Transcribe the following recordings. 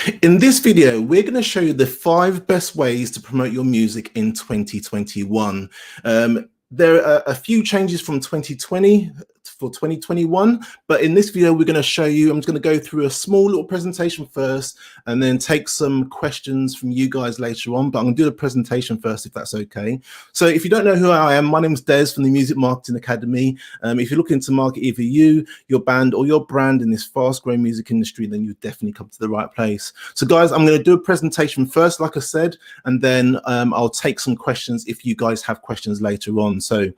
In this video, we're going to show you the 5 best ways to promote your music in 2021. There are a few changes from 2020 for 2021, but in this video, we're going to show you, I'm just going to go through a small little presentation first and then take some questions from you guys later on, but I'm going to do the presentation first if that's okay. So if you don't know who I am, my name is Des from the Music Marketing Academy. If you're looking to market either you, your band or your brand in this fast growing music industry, then you've definitely come to the right place. So guys, I'm going to do a presentation first, like I said, and then I'll take some questions if you guys have questions later on. So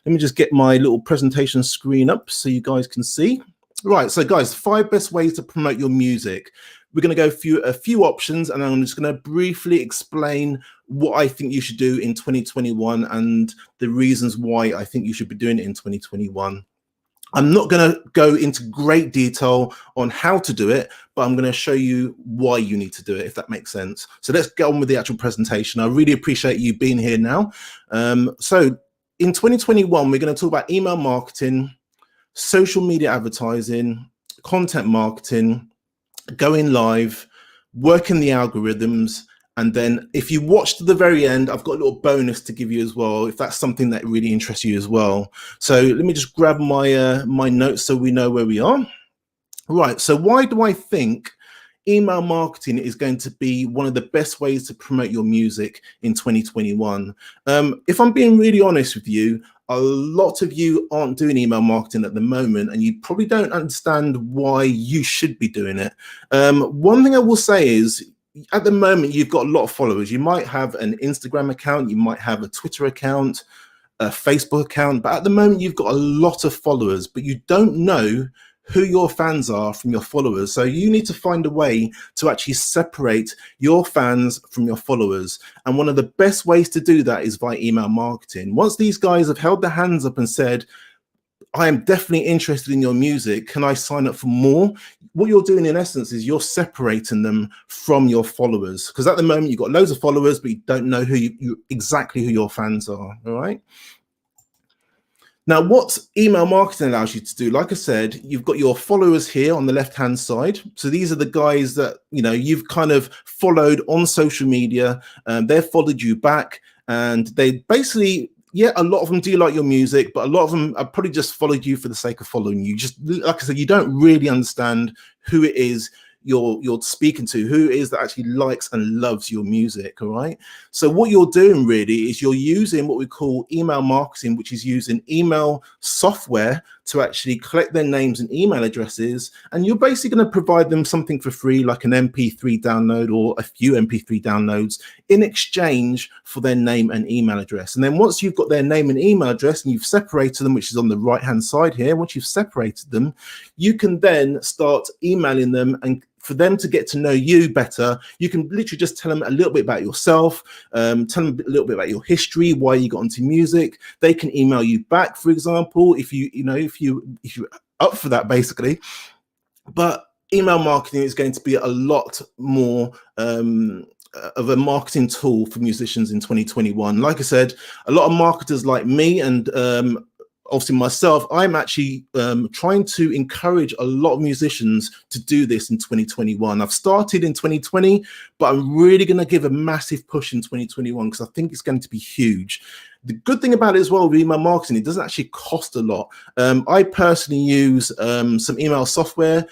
let me just get my little presentation screen up so you guys can see. Right, so guys, 5 best ways to promote your music. We're going to go through a few options, and I'm just going to briefly explain what I think you should do in 2021 and the reasons why I think you should be doing it in 2021. I'm not going to go into great detail on how to do it, but I'm going to show you why you need to do it, if that makes sense. So let's get on with the actual presentation. I really appreciate you being here now. So in 2021, we're going to talk about email marketing, social media advertising, content marketing, going live, working the algorithms, and then if you watch to the very end, I've got a little bonus to give you as well, if that's something that really interests you as well. So let me just grab my my notes so we know where we are. Right, so why do I think email marketing is going to be one of the best ways to promote your music in 2021? If I'm being really honest with you, a lot of you aren't doing email marketing at the moment, and you probably don't understand why you should be doing it. One thing I will say is, at the moment, you've got a lot of followers. You might have an Instagram account, you might have a Twitter account, a Facebook account, but at the moment you've got a lot of followers, but you don't know who your fans are from your followers. So you need to find a way to actually separate your fans from your followers. And one of the best ways to do that is by email marketing. Once these guys have held their hands up and said, I am definitely interested in your music, can I sign up for more? What you're doing in essence is you're separating them from your followers. Because at the moment you've got loads of followers, but you don't know who exactly who your fans are, all right? Now, what email marketing allows you to do, like I said, you've got your followers here on the left-hand side. So these are the guys that, you know, you've kind of followed on social media. They've followed you back, and they basically, yeah, a lot of them do like your music, but a lot of them have probably just followed you for the sake of following you. Just like I said, you don't really understand who it is you're speaking to, who it is that actually likes and loves your music, all right? So what you're doing really is you're using what we call email marketing, which is using email software to actually collect their names and email addresses, and you're basically going to provide them something for free, like an MP3 download or a few MP3 downloads, in exchange for their name and email address. And then once you've got their name and email address and you've separated them, which is on the right hand side here, once you've separated them, you can then start emailing them, and for them to get to know you better, you can literally just tell them a little bit about yourself, tell them a little bit about your history, why you got into music. They can email you back, for example, if you're up for that, basically. But email marketing is going to be a lot more of a marketing tool for musicians in 2021. Like I said, a lot of marketers like me and obviously myself, I'm actually trying to encourage a lot of musicians to do this in 2021. I've started in 2020, but I'm really going to give a massive push in 2021 because I think it's going to be huge. The good thing about it as well with email marketing, it doesn't actually cost a lot. I personally use some email software.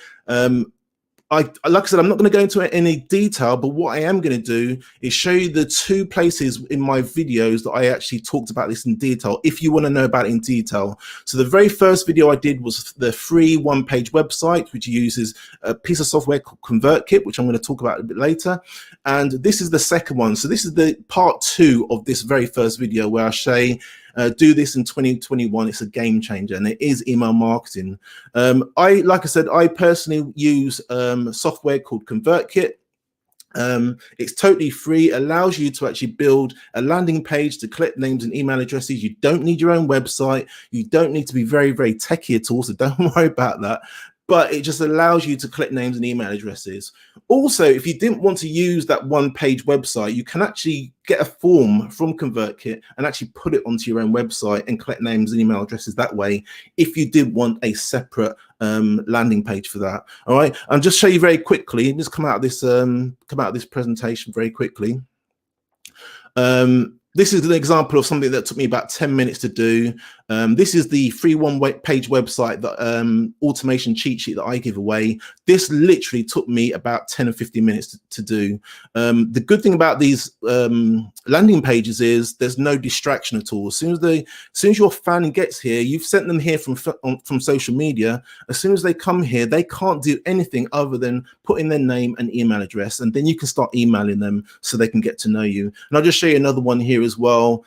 Like I said, I'm not going to go into any detail, but what I am going to do is show you the 2 places in my videos that I actually talked about this in detail, if you want to know about it in detail. So the very first video I did was the free 1-page website, which uses a piece of software called ConvertKit, which I'm going to talk about a bit later. And this is the second one. So this is the part 2 of this very first video where I say, do this in 2021. It's a game changer, and it is email marketing. Like I said, I personally use software called ConvertKit. It's totally free, allows you to actually build a landing page to collect names and email addresses. You don't need your own website. You don't need to be very, very techy at all, so don't worry about that. but it just allows you to collect names and email addresses. Also, if you didn't want to use that one-page website, you can actually get a form from ConvertKit and actually put it onto your own website and collect names and email addresses that way, if you did want a separate landing page for that. All right, and just show you very quickly, just come out of this presentation very quickly. This is an example of something that took me about 10 minutes to do. This is the free one-page website, that automation cheat sheet that I give away. This literally took me about 10 or 15 minutes to do. The good thing about these landing pages is there's no distraction at all. As soon as your fan gets here, you've sent them here from social media. As soon as they come here, they can't do anything other than put in their name and email address, and then you can start emailing them so they can get to know you. And I'll just show you another one here as well.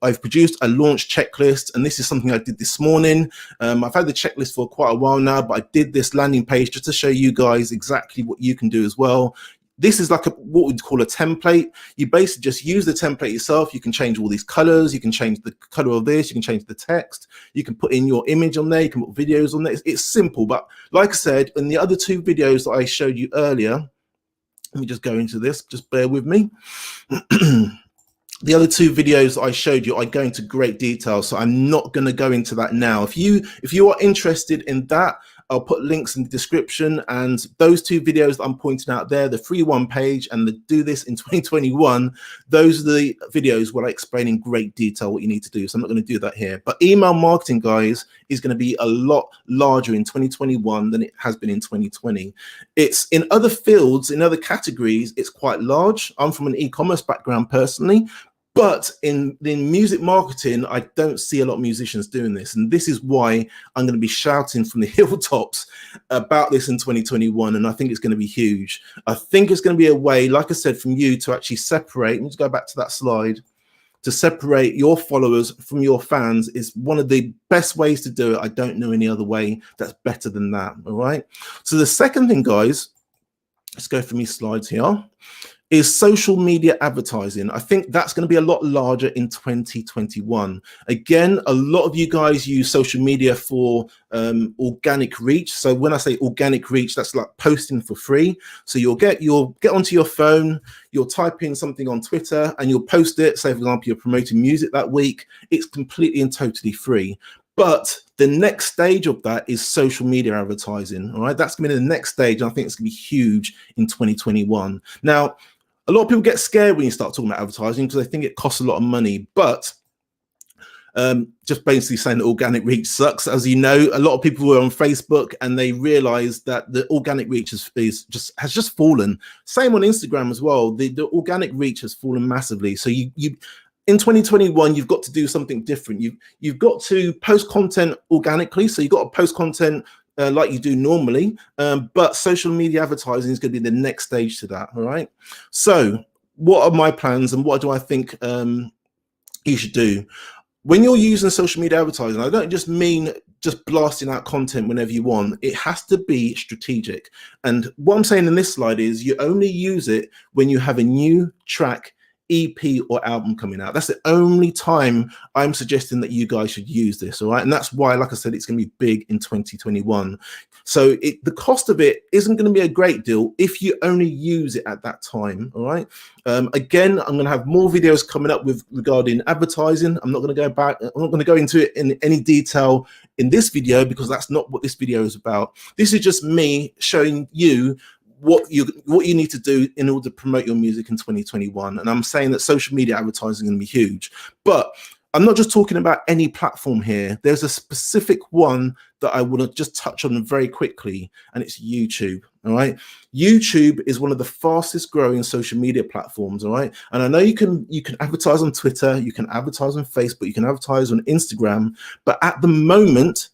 I've produced a launch checklist, and this is something I did this morning. I've had the checklist for quite a while now, but I did this landing page just to show you guys exactly what you can do as well. This is like what we'd call a template. You basically just use the template yourself. You can change all these colors. You can change the color of this. You can change the text. You can put in your image on there. You can put videos on there. It's simple, but like I said, in the other two videos that I showed you earlier, let me just go into this. Just bear with me. The other two videos I showed you, I go into great detail, so I'm not going to go into that now. If you are interested in that, I'll put links in the description, and those two videos that I'm pointing out there, the free one page and the do this in 2021, those are the videos where I explain in great detail what you need to do. So I'm not going to do that here. But email marketing, guys, is going to be a lot larger in 2021 than it has been in 2020. It's in other fields, in other categories, it's quite large. I'm from an e-commerce background personally, but in music marketing, I don't see a lot of musicians doing this. And this is why I'm going to be shouting from the hilltops about this in 2021. And I think it's going to be huge. I think it's going to be a way, like I said, from you to actually separate. Let's go back to that slide. To separate your followers from your fans is one of the best ways to do it. I don't know any other way that's better than that. All right. So the second thing, guys, let's go through my slides here, is social media advertising. I think that's going to be a lot larger in 2021. Again, a lot of you guys use social media for organic reach. So when I say organic reach, that's like posting for free. So you'll get onto your phone, you'll type in something on Twitter and you'll post it. Say, for example, you're promoting music that week. It's completely and totally free. But the next stage of that is social media advertising. All right, that's going to be the next stage. And I think it's going to be huge in 2021. Now, a lot of people get scared when you start talking about advertising because they think it costs a lot of money, but just basically saying that organic reach sucks. As you know, a lot of people were on Facebook and they realized that the organic reach has just fallen. Same on Instagram as well. The organic reach has fallen massively. So you in 2021, you've got to do something different. You've got to post content organically. So you've got to post content like you do normally, but social media advertising is going to be the next stage to that. All right. So what are my plans and what do I think you should do? When you're using social media advertising, I don't just mean just blasting out content whenever you want. It has to be strategic. And what I'm saying in this slide is you only use it when you have a new track, EP or album coming out. That's the only time I'm suggesting that you guys should use this. All right. And that's why, like I said, it's going to be big in 2021. So the cost of it isn't going to be a great deal if you only use it at that time. All right. Again, I'm going to have more videos coming up regarding advertising. I'm not going to go into it in any detail in this video because that's not what this video is about. This is just me showing you what you need to do in order to promote your music in 2021. And I'm saying that social media advertising is going to be huge, but I'm not just talking about any platform here. There's a specific one that I want to just touch on very quickly, and it's YouTube. All right. YouTube is one of the fastest growing social media platforms. All right. And I know you can advertise on Twitter, you can advertise on Facebook, you can advertise on Instagram. But at the moment,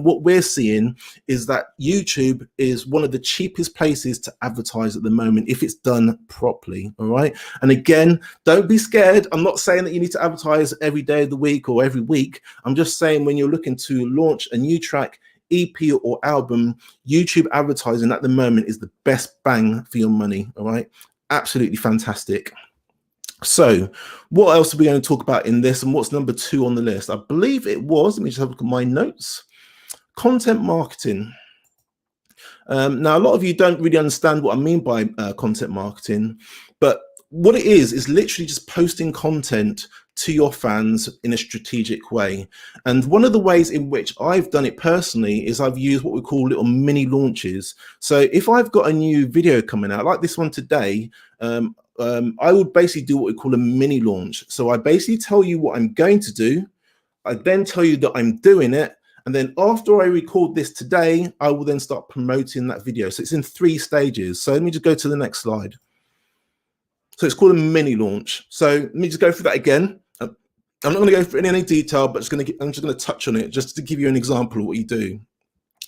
what we're seeing is that YouTube is one of the cheapest places to advertise at the moment if it's done properly. All right. And again, don't be scared. I'm not saying that you need to advertise every day of the week or every week. I'm just saying when you're looking to launch a new track, EP or album, YouTube advertising at the moment is the best bang for your money. All right. Absolutely fantastic. So what else are we going to talk about in this, and what's number 2 on the list? I believe it was, let me just have a look at my notes. content marketing. Now, a lot of you don't really understand what I mean by content marketing, but what it is literally just posting content to your fans in a strategic way. And one of the ways in which I've done it personally is I've used what we call little mini launches. So if I've got a new video coming out, like this one today, I would basically do what we call a mini launch. So I basically tell you what I'm going to do. I then tell you that I'm doing it. And then after I record this today, I will then start promoting that video. So it's in 3 stages. So let me just go to the next slide. So it's called a mini launch. So let me just go through that again. I'm not going to go through any detail, but I'm just going to touch on it just to give you an example of what you do.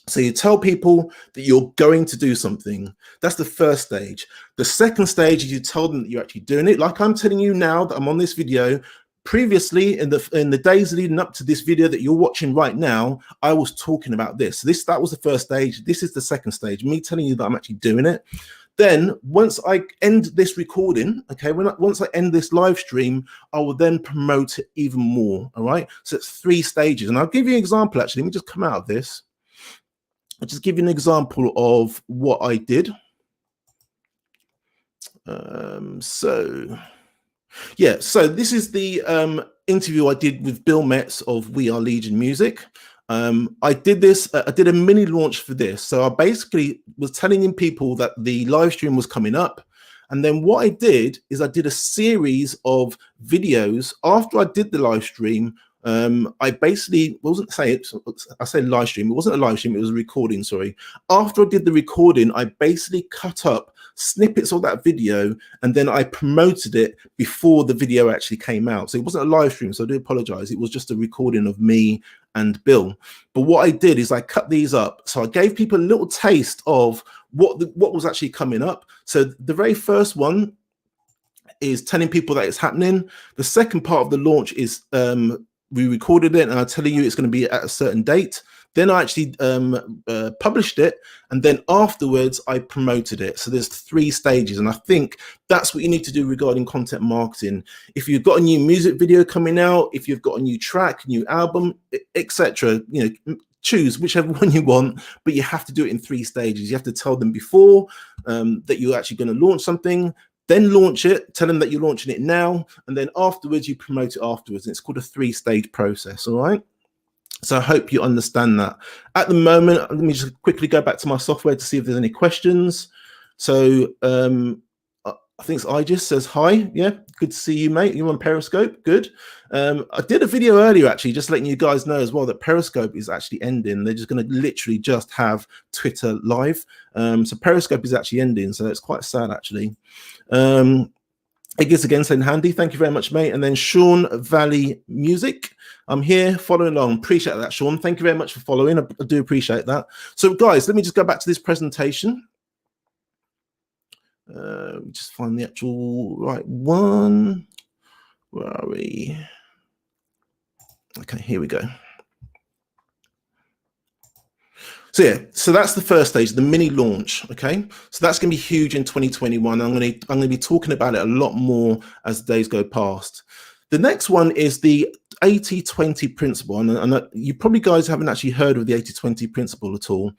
So you tell people that you're going to do something. That's the first stage. The second stage is you tell them that you're actually doing it. Like I'm telling you now that I'm on this video. Previously, in the days leading up to this video that you're watching right now, I was talking about this. That was the first stage. This is the second stage, me telling you that I'm actually doing it. Then once I end this recording, okay, once I end this live stream, I will then promote it even more, all right? So it's 3 stages. And I'll give you an example, actually. Let me just come out of this. I'll just give you an example of what I did. So this is the interview I did with Bill Metz of We Are Legion Music. I did a mini launch for this. So I basically was telling people that the live stream was coming up. And then what I did is I did a series of videos after I did the live stream. I basically I say live stream. It wasn't a live stream. It was a recording. Sorry. After I did the recording, I basically cut up snippets of that video and then I promoted it before the video actually came out. So it wasn't a live stream. So I do apologize. It was just a recording of me and Bill. But what I did is I cut these up. So I gave people a little taste of what was actually coming up. So the very first one is telling people that it's happening. The second part of the launch is we recorded it and I'm telling you it's going to be at a certain date. Then I actually published it, and then afterwards I promoted it. So there's 3 stages, and I think that's what you need to do regarding content marketing. If you've got a new music video coming out, if you've got a new track, new album, etc., choose whichever one you want, but you have to do it in 3 stages. You have to tell them before that you're actually going to launch something. Then launch it, tell them that you're launching it now, and then afterwards you promote it afterwards. And it's called a 3-stage process, all right? So I hope you understand that. At the moment, let me just quickly go back to my software to see if there's any questions. So I think it's Igis says hi. Yeah, good to see you, mate. You're on Periscope. Good. I did a video earlier, actually, just letting you guys know as well that Periscope is actually ending. They're just going to literally just have Twitter live. So Periscope is actually ending. So it's quite sad, actually. It gets again saying handy. Thank you very much, mate. And then Sean Valley Music. I'm here following along. Appreciate that, Sean. Thank you very much for following. I do appreciate that. So, guys, let me just go back to this presentation. Just find the actual right one. Where are we? Okay, here we go. So yeah, so that's the first stage, the mini launch. Okay, so that's going to be huge in 2021. I'm going to be talking about it a lot more as the days go past. The next one is the 80-20 principle, and you probably guys haven't actually heard of the 80-20 principle at all.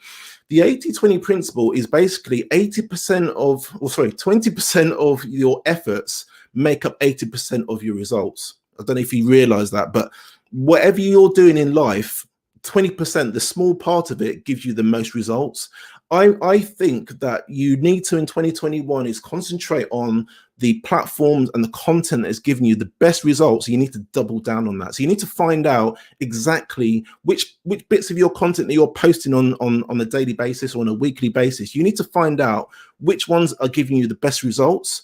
The 80-20 principle is basically 20% of your efforts make up 80% of your results. I don't know if you realize that, but whatever you're doing in life, 20%, the small part of it, gives you the most results. I think that you need to, in 2021, is concentrate on the platforms and the content that is giving you the best results. You need to double down on that. So you need to find out exactly which bits of your content that you're posting on a daily basis or on a weekly basis. You need to find out which ones are giving you the best results.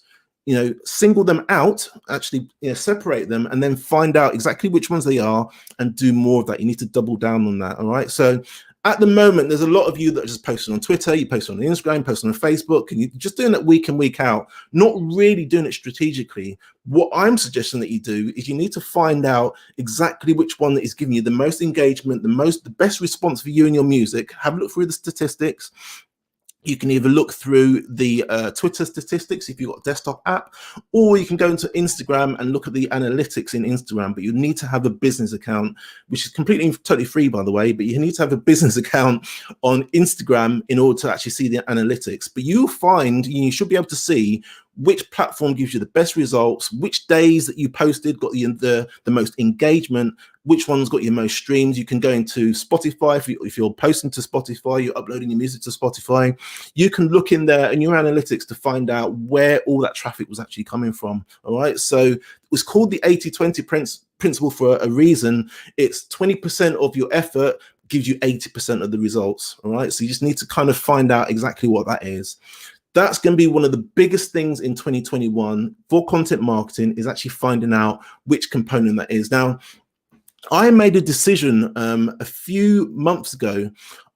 Single them out, actually, separate them, and then find out exactly which ones they are and do more of that. You need to double down on that. All right. So at the moment, there's a lot of you that are just posting on Twitter, you post on Instagram, post on Facebook, and you're just doing it week in, week out, not really doing it strategically. What I'm suggesting that you do is you need to find out exactly which one is giving you the most engagement, the best response for you and your music. Have a look through the statistics. You can either look through the Twitter statistics if you've got a desktop app, or you can go into Instagram and look at the analytics in Instagram. But you need to have a business account, which is totally free, by the way. But you need to have a business account on Instagram in order to actually see the analytics. But you'll find you should be able to see which platform gives you the best results, which days that you posted got the most engagement, which one's got your most streams. You can go into Spotify. If you're posting to Spotify, you're uploading your music to Spotify, you can look in there in your analytics to find out where all that traffic was actually coming from. All right. So it was called the 80-20 principle for a reason. It's 20% of your effort gives you 80% of the results. All right. So you just need to kind of find out exactly what that is. That's going to be one of the biggest things in 2021 for content marketing, is actually finding out which component that is. Now, I made a decision a few months ago.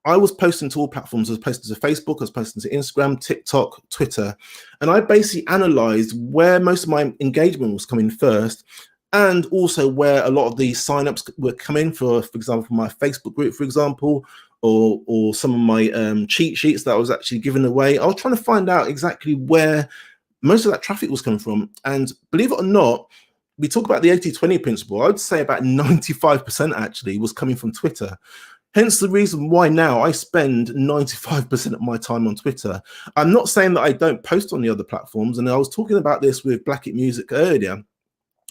I was posting to all platforms. I was posting to Facebook, I was posting to Instagram, TikTok, Twitter. And I basically analyzed where most of my engagement was coming first, and also where a lot of the signups were coming for example, my Facebook group, for example, or some of my cheat sheets that I was actually giving away. I was trying to find out exactly where most of that traffic was coming from. And believe it or not, we talk about the 80-20 principle. I would say about 95% actually was coming from Twitter. Hence the reason why now I spend 95% of my time on Twitter. I'm not saying that I don't post on the other platforms. And I was talking about this with Black It Music earlier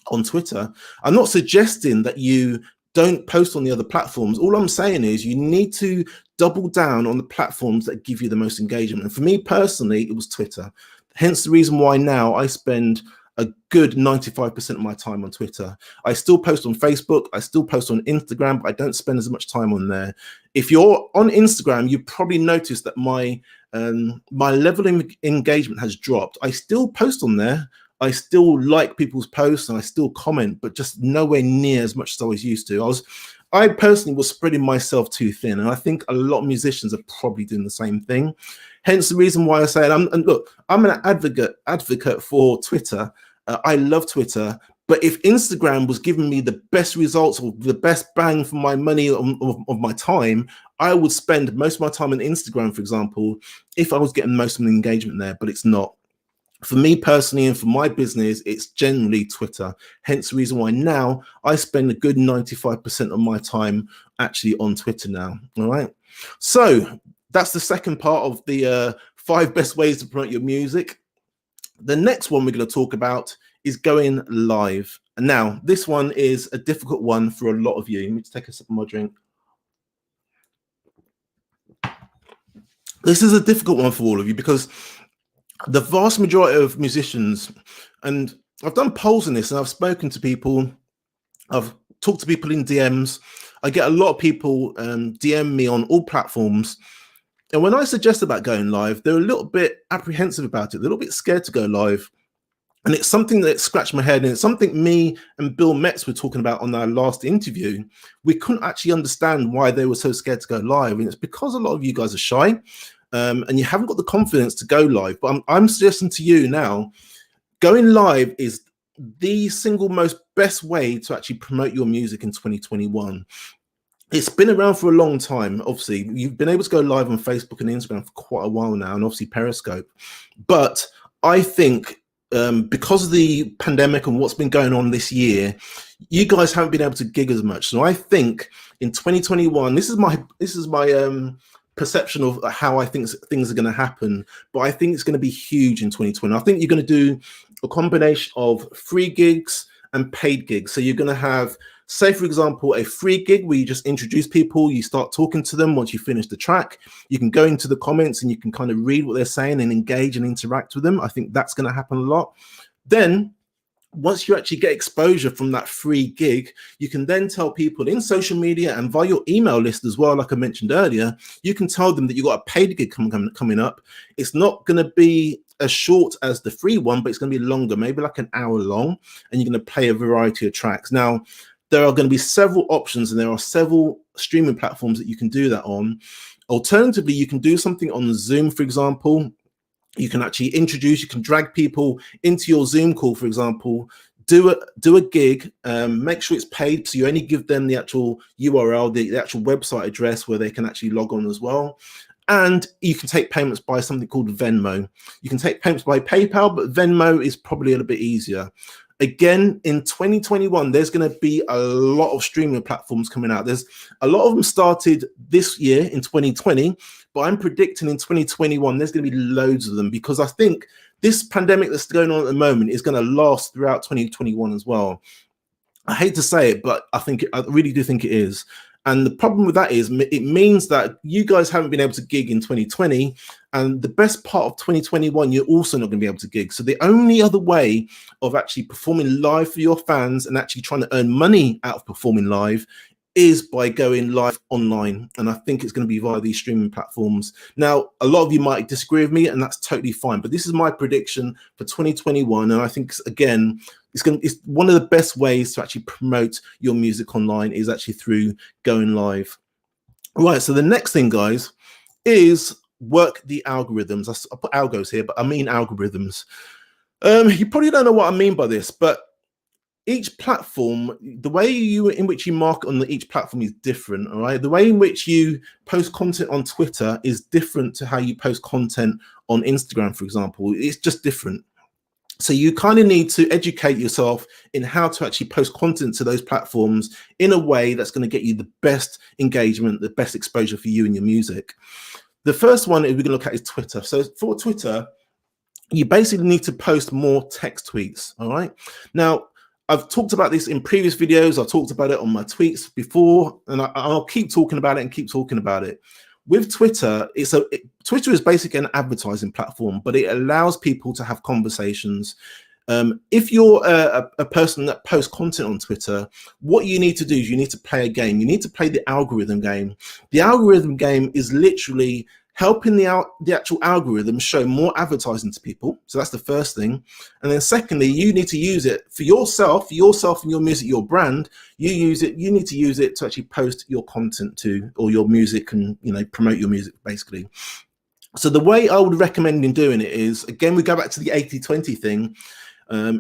on Twitter. I'm not suggesting that you don't post on the other platforms. All I'm saying is you need to double down on the platforms that give you the most engagement. And for me personally, it was Twitter. Hence the reason why now I spend a good 95% of my time on Twitter. I still post on Facebook, I still post on Instagram, but I don't spend as much time on there. If you're on Instagram, you probably noticed that my level of engagement has dropped. I still post on there. I still like people's posts and I still comment, but just nowhere near as much as I was used to. I personally was spreading myself too thin, and I think a lot of musicians are probably doing the same thing. Hence the reason why I say it. And look, I'm an advocate for Twitter. I love Twitter, but if Instagram was giving me the best results or the best bang for my money of my time, I would spend most of my time on Instagram, for example, if I was getting most of the engagement there, but it's not. For me personally and for my business, it's generally Twitter. Hence the reason why now I spend a good 95% of my time actually on Twitter now. All right. So that's the second part of the 5 best ways to promote your music. The next one we're going to talk about is going live. And now this one is a difficult one for a lot of you. Let me just take a sip of my drink. This is a difficult one for all of you because the vast majority of musicians, and I've done polls on this and I've spoken to people, I've talked to people in DMs. I get a lot of people DM me on all platforms. And when I suggest about going live, they're a little bit apprehensive about it. They're a little bit scared to go live. And it's something that scratched my head. And it's something me and Bill Metz were talking about on our last interview. We couldn't actually understand why they were so scared to go live. And it's because a lot of you guys are shy. And you haven't got the confidence to go live. But I'm suggesting to you now, going live is the single most best way to actually promote your music in 2021. It's been around for a long time. Obviously, you've been able to go live on Facebook and Instagram for quite a while now, and obviously Periscope. But I think because of the pandemic and what's been going on this year, you guys haven't been able to gig as much. So I think in 2021, this is my perception of how I think things are going to happen, but I think it's going to be huge in 2020. I think you're going to do a combination of free gigs and paid gigs. So you're going to have, say, for example, a free gig where you just introduce people, you start talking to them. Once you finish the track, you can go into the comments and you can kind of read what they're saying and engage and interact with them. I think that's going to happen a lot. Then once you actually get exposure from that free gig, you can then tell people in social media and via your email list as well, like I mentioned earlier, you can tell them that you've got a paid gig coming up. It's not going to be as short as the free one, but it's going to be longer, maybe like an hour long, and you're going to play a variety of tracks. Now, there are going to be several options and there are several streaming platforms that you can do that on. Alternatively, you can do something on Zoom, for example. You can actually introduce, you can drag people into your Zoom call, for example, do a gig, make sure it's paid. So you only give them the actual URL, the actual website address where they can actually log on as well. And you can take payments by something called Venmo. You can take payments by PayPal, but Venmo is probably a little bit easier. Again, in 2021, there's going to be a lot of streaming platforms coming out. There's a lot of them started this year in 2020, but I'm predicting in 2021, there's going to be loads of them, because I think this pandemic that's going on at the moment is going to last throughout 2021 as well. I hate to say it, but I really do think it is. And the problem with that is it means that you guys haven't been able to gig in 2020, and the best part of 2021, you're also not going to be able to gig. So the only other way of actually performing live for your fans and actually trying to earn money out of performing live is by going live online. And I think it's going to be via these streaming platforms. Now, a lot of you might disagree with me, and that's totally fine. But this is my prediction for 2021. And I think, again, it's one of the best ways to actually promote your music online is actually through going live. Right, so the next thing, guys, is work the algorithms. I put algos here, but I mean algorithms. You probably don't know what I mean by this, but each platform, the way in which you market on each platform is different, all right? The way in which you post content on Twitter is different to how you post content on Instagram, for example. It's just different. So you kind of need to educate yourself in how to actually post content to those platforms in a way that's going to get you the best engagement, the best exposure for you and your music. The first one we're going to look at is Twitter. So for Twitter, you basically need to post more text tweets, all right? Now, I've talked about this in previous videos. I've talked about it on my tweets before, and I'll keep talking about it and keep talking about it. With Twitter, Twitter is basically an advertising platform, but it allows people to have conversations. If you're a person that posts content on Twitter, what you need to do is you need to play a game. You need to play the algorithm game. The algorithm game is literally helping the actual algorithm show more advertising to people. So that's the first thing. And then secondly, you need to use it for yourself and your music, your brand. You need to use it to actually post your content to, or your music, and promote your music basically. So the way I would recommend in doing it is, again, we go back to the 80-20 thing.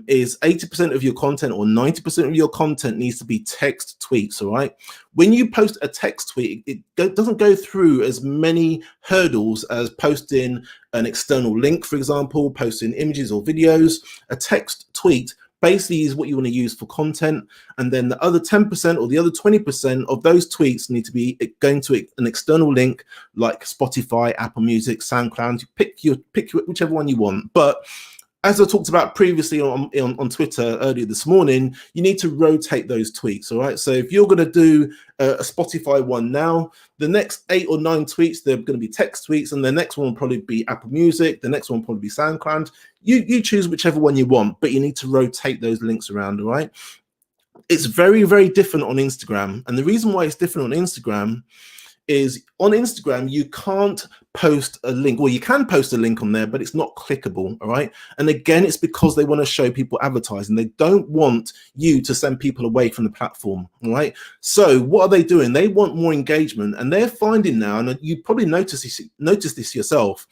Is 80% of your content or 90% of your content needs to be text tweets, all right? When you post a text tweet, it doesn't go through as many hurdles as posting an external link, for example, posting images or videos. A text tweet basically is what you want to use for content, and then the other 10% or the other 20% of those tweets need to be going to an external link like Spotify, Apple Music, SoundCloud. Pick whichever one you want. But as I talked about previously on Twitter earlier this morning, you need to rotate those tweets, all right? So if you're going to do a Spotify one now, the next 8 or 9 tweets, they're going to be text tweets, and the next one will probably be Apple Music, the next one will probably be SoundCloud. You choose whichever one you want, but you need to rotate those links around, all right? It's very, very different on Instagram. And the reason why it's different on Instagram is on Instagram, you can't post a link. Well, you can post a link on there, but it's not clickable, all right? And again, it's because they want to show people advertising. They don't want you to send people away from the platform, all right? So what are they doing? They want more engagement, and they're finding now, and you probably notice this yourself,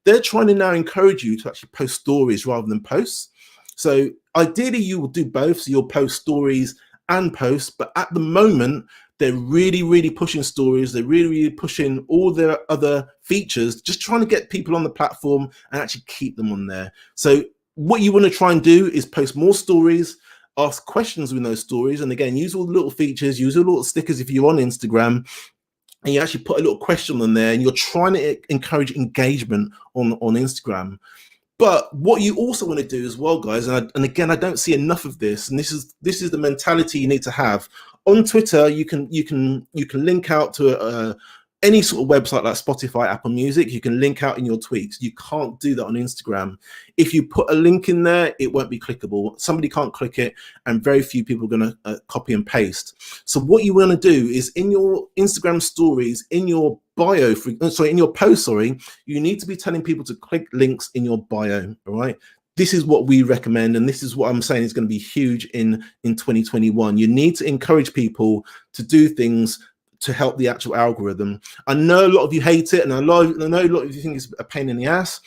they're trying to now encourage you to actually post stories rather than posts. So ideally, you will do both. So you'll post stories and posts, but at the moment, they're really, really pushing stories. They're really, really pushing all their other features, just trying to get people on the platform and actually keep them on there. So what you want to try and do is post more stories, ask questions with those stories. And again, use all the little features, use all the little stickers if you're on Instagram, and you actually put a little question on there, and you're trying to encourage engagement on Instagram. But what you also want to do as well, guys, and again, I don't see enough of this, and this is the mentality you need to have. On Twitter, you can link out to any sort of website like Spotify, Apple Music. You can link out in your tweets. You can't do that on Instagram. If you put a link in there, it won't be clickable. Somebody can't click it, and very few people are going to copy and paste. So what you want to do is in your Instagram stories, in your bio, in your post, you need to be telling people to click links in your bio, all right? This is what we recommend, and this is what I'm saying is going to be huge in 2021. You need to encourage people to do things to help the actual algorithm. I know a lot of you hate it, and I know a lot of you think it's a pain in the ass,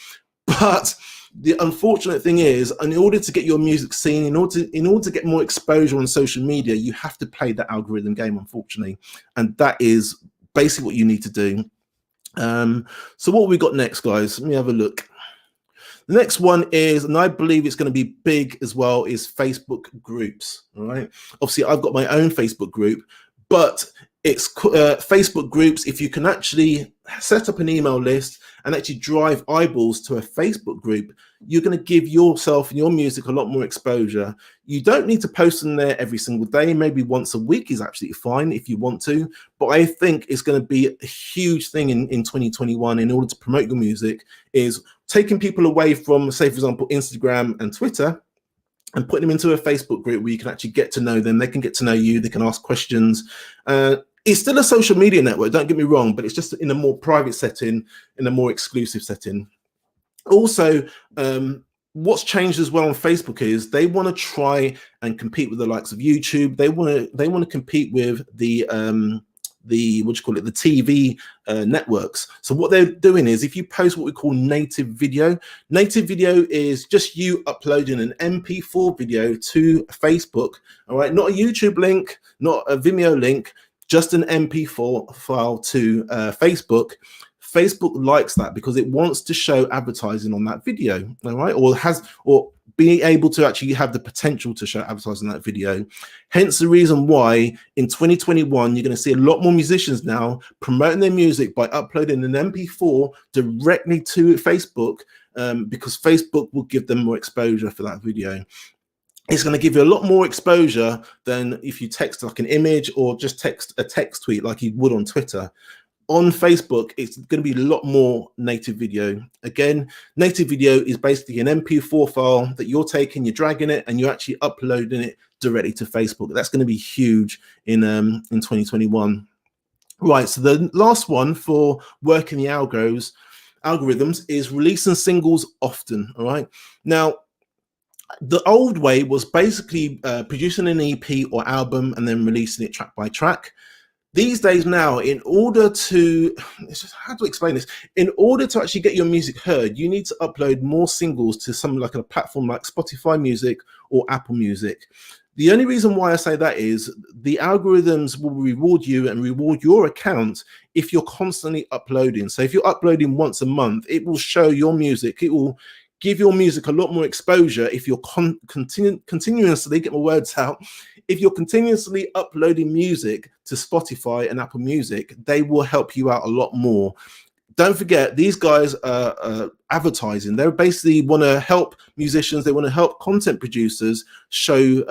but the unfortunate thing is, in order to get your music seen, in order to get more exposure on social media, you have to play that algorithm game, unfortunately, and that is basically what you need to do. So what we got next, guys? Let me have a look. The next one is, and I believe it's going to be big as well, is Facebook groups. All right. Obviously, I've got my own Facebook group, but it's Facebook groups. If you can actually set up an email list and actually drive eyeballs to a Facebook group, you're going to give yourself and your music a lot more exposure. You don't need to post in there every single day. Maybe once a week is absolutely fine if you want to. But I think it's going to be a huge thing in 2021 in order to promote your music is taking people away from, say, for example, Instagram and Twitter and putting them into a Facebook group where you can actually get to know them. They can get to know you. They can ask questions. It's still a social media network, don't get me wrong, but it's just in a more private setting, in a more exclusive setting. Also, what's changed as well on Facebook is they want to try and compete with the likes of YouTube. They want to compete with the what you call it, the TV networks. So what they're doing is, if you post what we call native video is just you uploading an MP4 video to Facebook. All right, not a YouTube link, not a Vimeo link, just an MP4 file to Facebook. Facebook likes that because it wants to show advertising on that video, all right, or being able to actually have the potential to show advertising on that video. Hence the reason why in 2021 you're going to see a lot more musicians now promoting their music by uploading an MP4 directly to Facebook, because Facebook will give them more exposure for that video. It's going to give you a lot more exposure than if you text like an image or just text a text tweet like you would on Twitter. On Facebook, it's going to be a lot more native video. Again, native video is basically an MP4 file that you're taking, you're dragging it, and you're actually uploading it directly to Facebook. That's going to be huge in 2021. Right, so the last one for working the algorithms is releasing singles often. All right. Now, the old way was basically producing an EP or album and then releasing it track by track. These days now, in order to, how to explain this? In order to actually get your music heard, you need to upload more singles to something like a platform like Spotify Music or Apple Music. The only reason why I say that is the algorithms will reward you and reward your account if you're constantly uploading. So if you're uploading once a month, it will show your music. It will give your music a lot more exposure if you're continuously, get my words out, if you're continuously uploading music to Spotify and Apple Music, they will help you out a lot more. Don't forget, these guys are advertising. They basically want to help musicians. They want to help content producers show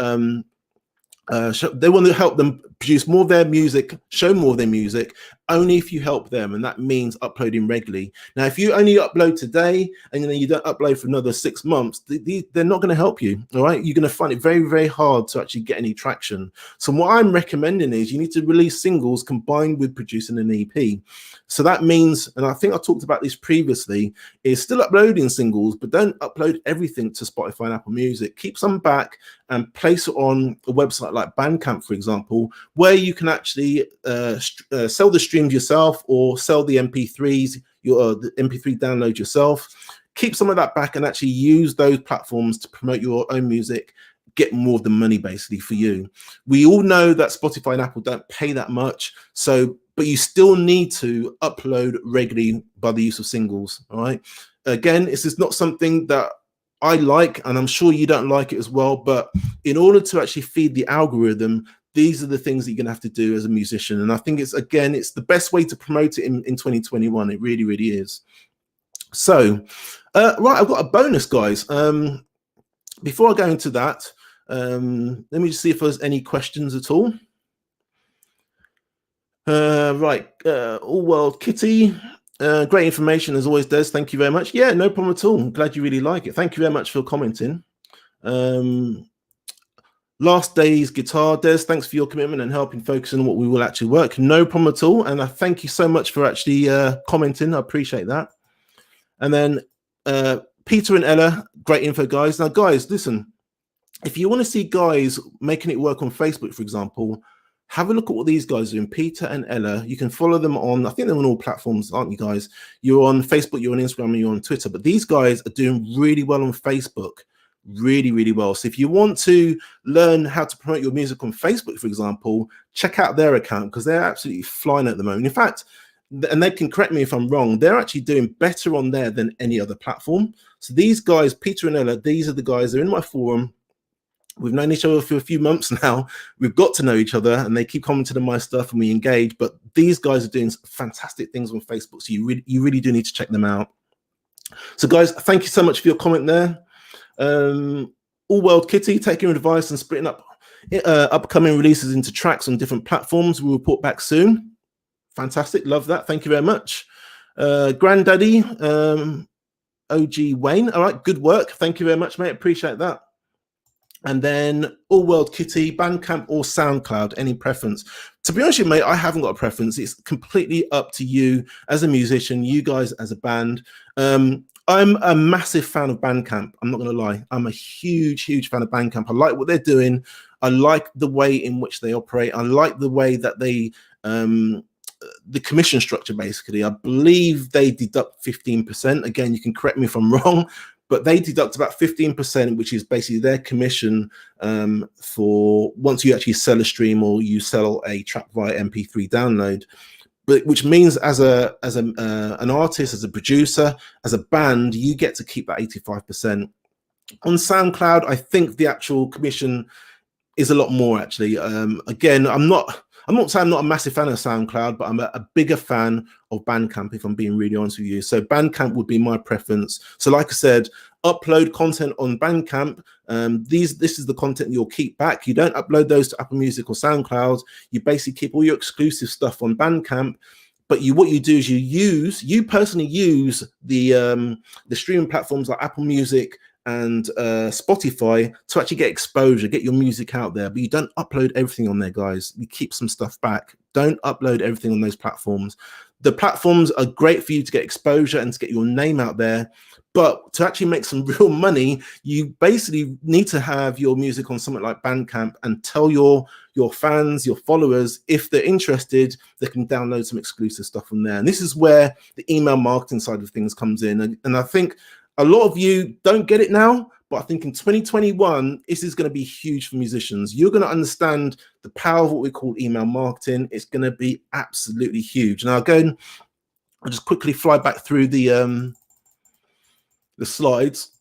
they want to help them produce more of their music, show more of their music, only if you help them, and that means uploading regularly. Now, if you only upload today and then you don't upload for another 6 months, they're not going to help you, all right? You're going to find it very, very hard to actually get any traction. So what I'm recommending is you need to release singles combined with producing an EP. So that means, and I think I talked about this previously, is still uploading singles, but don't upload everything to Spotify and Apple Music. Keep some back and place it on a website like Bandcamp, for example, where you can actually sell the streams yourself or sell the MP3s, the MP3 download yourself. Keep some of that back and actually use those platforms to promote your own music, get more of the money basically for you. We all know that Spotify and Apple don't pay that much, but you still need to upload regularly by the use of singles, all right? Again, this is not something that I like, and I'm sure you don't like it as well, but in order to actually feed the algorithm, these are the things that you're going to have to do as a musician. And I think it's the best way to promote it in 2021. It really, really is. So, right, I've got a bonus, guys. Before I go into that, let me just see if there's any questions at all. Right, All World Kitty. Great information as always, Des. Thank you very much. Yeah, no problem at all. I'm glad you really like it. Thank you very much for commenting. Last Day's Guitar, Des, thanks for your commitment and helping focus on what we will actually work. No problem at all. And I thank you so much for actually commenting. I appreciate that. And then Peter and Ella, great info, guys. Now, guys, listen, if you want to see guys making it work on Facebook, for example, have a look at what these guys are doing. Peter and Ella, you can follow them on, I think they're on all platforms, aren't you guys? You're on Facebook, you're on Instagram, and you're on Twitter. But these guys are doing really well on Facebook. Really, really well. So if you want to learn how to promote your music on Facebook, for example, check out their account because they're absolutely flying at the moment. In fact, and they can correct me if I'm wrong, they're actually doing better on there than any other platform. So these guys, Peter and Ella, these are the guys, they're in my forum. We've known each other for a few months now. We've got to know each other, and they keep commenting on my stuff, and we engage. But these guys are doing fantastic things on Facebook, so you really do need to check them out. So, guys, thank you so much for your comment there. All World Kitty, taking your advice and splitting up upcoming releases into tracks on different platforms. We'll report back soon. Fantastic, love that. Thank you very much. Granddaddy, OG Wayne. All right, good work. Thank you very much, mate. Appreciate that. And then All World Kitty, Bandcamp or SoundCloud, any preference? To be honest with you, mate, I haven't got a preference. It's completely up to you as a musician, you guys as a band. I'm a massive fan of Bandcamp. I'm not going to lie. I'm a huge fan of Bandcamp. I like what they're doing. I like the way in which they operate. I like the way that they, the commission structure, basically. I believe they deduct 15%. Again, you can correct me if I'm wrong, but they deduct about 15%, which is basically their commission for once you actually sell a stream or you sell a track via MP3 download. But which means as an artist, as a producer, as a band, you get to keep that 85%. On SoundCloud, I think the actual commission is a lot more, actually. Again, I'm not saying I'm not a massive fan of SoundCloud, but I'm a bigger fan of Bandcamp, if I'm being really honest with you. So Bandcamp would be my preference. So like I said, upload content on Bandcamp. This is the content you'll keep back. You don't upload those to Apple Music or SoundCloud. You basically keep all your exclusive stuff on Bandcamp. But what you do is you personally use the streaming platforms like Apple Music and Spotify to actually get exposure, get your music out there. But you don't upload everything on there, guys. You keep some stuff back. Don't upload everything on those platforms. The platforms are great for you to get exposure and to get your name out there. But to actually make some real money, you basically need to have your music on something like Bandcamp and tell your fans, your followers, if they're interested, they can download some exclusive stuff from there. And this is where the email marketing side of things comes in. And I think a lot of you don't get it now, but I think in 2021, this is going to be huge for musicians. You're going to understand the power of what we call email marketing. It's going to be absolutely huge. And I'll just quickly fly back through the slides.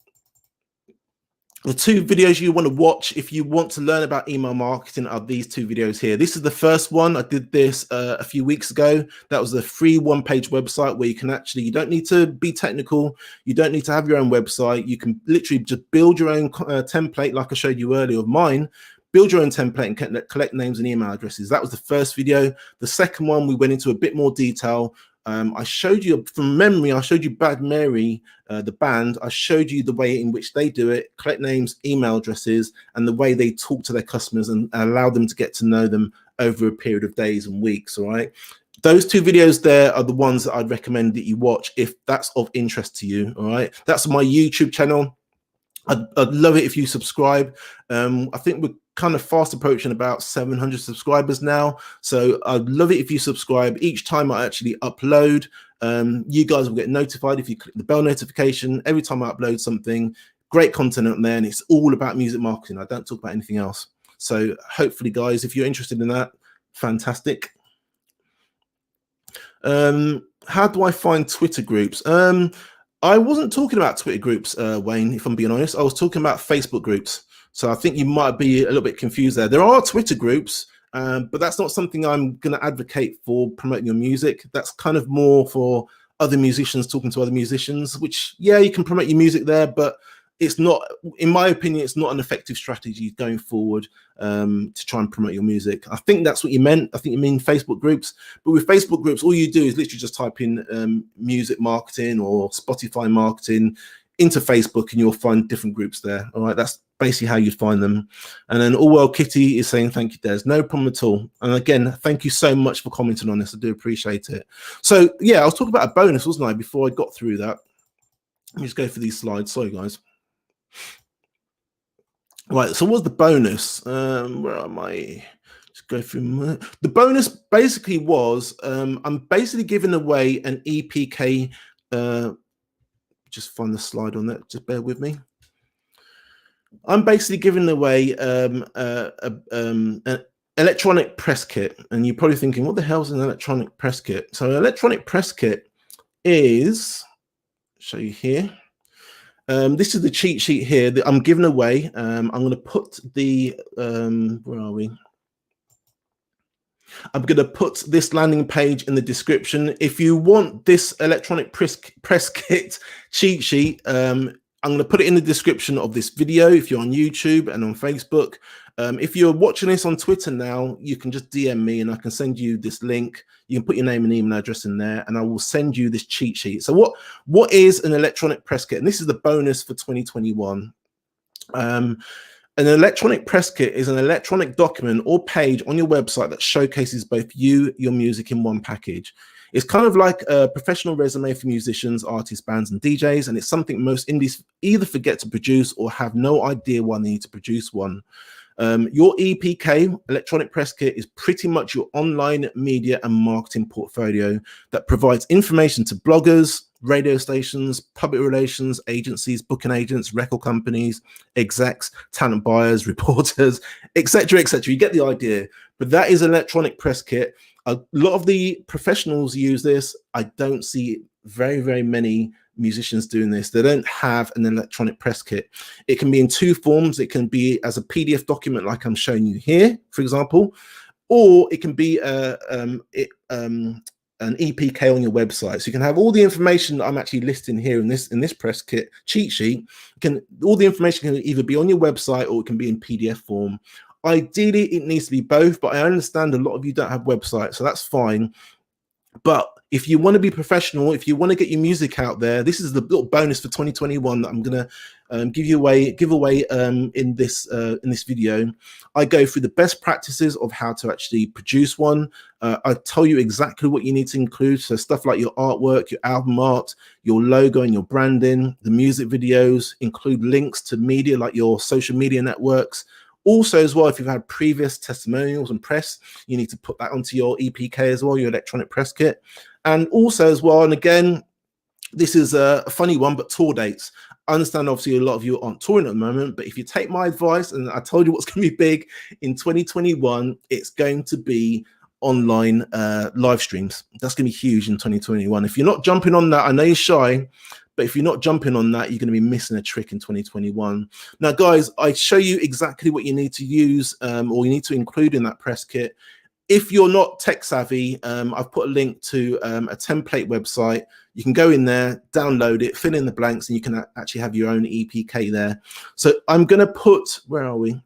The two videos you want to watch if you want to learn about email marketing are these two videos here. This is the first one. I did this a few weeks ago. That was a free one-page website where you don't need to be technical. You don't need to have your own website. You can literally just build your own template, like I showed you earlier of mine. Build your own template and collect names and email addresses. That was the first video. The second one, we went into a bit more detail. I showed you from memory, I showed you Bad Mary, the band. I showed you the way in which they do it, collect names, email addresses, and the way they talk to their customers and allow them to get to know them over a period of days and weeks, all right? Those two videos there are the ones that I'd recommend that you watch if that's of interest to you, all right? That's my YouTube channel. I'd love it if you subscribe. I think we're kind of fast approaching about 700 subscribers now. So I'd love it if you subscribe. Each time I actually upload, you guys will get notified if you click the bell notification. Every time I upload something, great content on there, and it's all about music marketing. I don't talk about anything else. So hopefully, guys, if you're interested in that, fantastic. How do I find Twitter groups? I wasn't talking about Twitter groups, Wayne, if I'm being honest. I was talking about Facebook groups. So I think you might be a little bit confused there. There are Twitter groups, but that's not something I'm going to advocate for promoting your music. That's kind of more for other musicians talking to other musicians, which, yeah, you can promote your music there, but it's not, in my opinion, it's not an effective strategy going forward to try and promote your music. I think that's what you meant. I think you mean Facebook groups. But with Facebook groups, all you do is literally just type in music marketing or Spotify marketing into Facebook and you'll find different groups there. All right, that's basically how you'd find them. And then All World Kitty is saying, thank you, Des. No problem at all. And again, thank you so much for commenting on this. I do appreciate it. So yeah, I was talking about a bonus, wasn't I, before I got through that. Let me just go for these slides. Sorry, guys. Right, so what's the bonus? Where am I? Just go through. The bonus basically was I'm basically giving away an EPK. Just find the slide on that. Just bear with me. I'm basically giving away an electronic press kit, and you're probably thinking, what the hell is an electronic press kit? So an electronic press kit is, show you here. This is the cheat sheet here that I'm giving away. I'm going to put the, where are we? I'm going to put this landing page in the description. If you want this electronic press kit cheat sheet, I'm going to put it in the description of this video if you're on YouTube and on Facebook. If you're watching this on Twitter now, you can just DM me and I can send you this link. You can put your name and email address in there and I will send you this cheat sheet. So what is an electronic press kit? And this is the bonus for 2021. An electronic press kit is an electronic document or page on your website that showcases both your music in one package. It's kind of like a professional resume for musicians, artists, bands, and DJs, and it's something most indies either forget to produce or have no idea why they need to produce one. Your EPK, electronic press kit, is pretty much your online media and marketing portfolio that provides information to bloggers, radio stations, public relations agencies, booking agents, record companies, execs, talent buyers, reporters, etc., etc. You get the idea. But that is electronic press kit. A lot of the professionals use this. I don't see very, very many musicians doing this. They don't have an electronic press kit. It can be in two forms. It can be as a PDF document like I'm showing you here, for example, or it can be an EPK on your website. So you can have all the information that I'm actually listing here in this press kit cheat sheet. All the information can either be on your website or it can be in PDF form. Ideally, it needs to be both, but I understand a lot of you don't have websites, so that's fine. But if you want to be professional, if you want to get your music out there, this is the little bonus for 2021 that I'm going to give away in this video. I go through the best practices of how to actually produce one. I tell you exactly what you need to include. So stuff like your artwork, your album art, your logo and your branding, the music videos, include links to media like your social media networks. Also, as well, if you've had previous testimonials and press, you need to put that onto your EPK as well, your electronic press kit. And also as well, and again, this is a funny one, but tour dates. I understand obviously a lot of you aren't touring at the moment, but if you take my advice, and I told you what's going to be big in 2021, it's going to be online live streams. That's going to be huge in 2021. If you're not jumping on that, I know you're shy, but if you're not jumping on that, you're going to be missing a trick in 2021. Now, guys, I show you exactly what you need to use or you need to include in that press kit. If you're not tech savvy, I've put a link to a template website. You can go in there, download it, fill in the blanks, and you can actually have your own EPK there. So I'm going to put, where are we?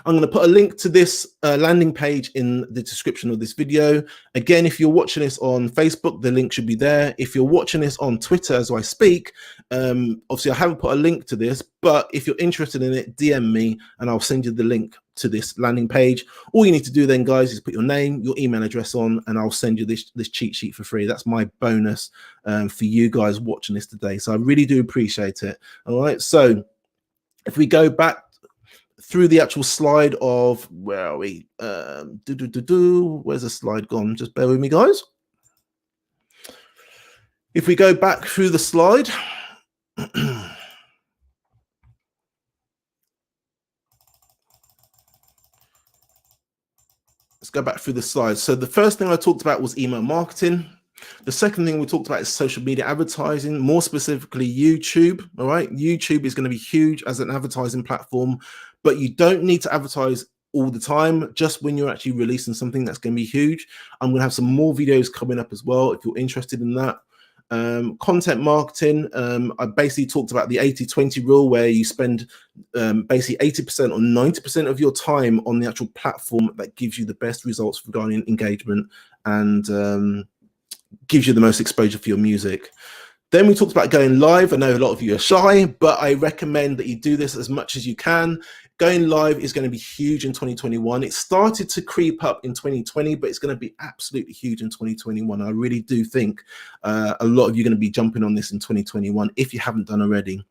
I'm going to put a link to this landing page in the description of this video. Again, if you're watching this on Facebook, the link should be there. If you're watching this on Twitter as I speak, obviously I haven't put a link to this, but if you're interested in it, DM me and I'll send you the link to this landing page. All you need to do then, guys, is put your name, your email address on, and I'll send you this cheat sheet for free. That's my bonus for you guys watching this today. So I really do appreciate it. All right. So if we go back through the actual slide of, where are we? Where's the slide gone? Just bear with me, guys. If we go back through the slide, let's go back through the slides. So the first thing I talked about was email marketing. The second thing we talked about is social media advertising, more specifically YouTube. All right, YouTube is going to be huge as an advertising platform, but you don't need to advertise all the time, just when you're actually releasing something that's going to be huge. I'm going to have some more videos coming up as well if you're interested in that. Content marketing, I basically talked about the 80-20 rule, where you spend basically 80% or 90% of your time on the actual platform that gives you the best results regarding engagement and gives you the most exposure for your music. Then we talked about going live. I know a lot of you are shy, but I recommend that you do this as much as you can. Going live is going to be huge in 2021. It started to creep up in 2020, but it's going to be absolutely huge in 2021. I really do think a lot of you are going to be jumping on this in 2021 if you haven't done already.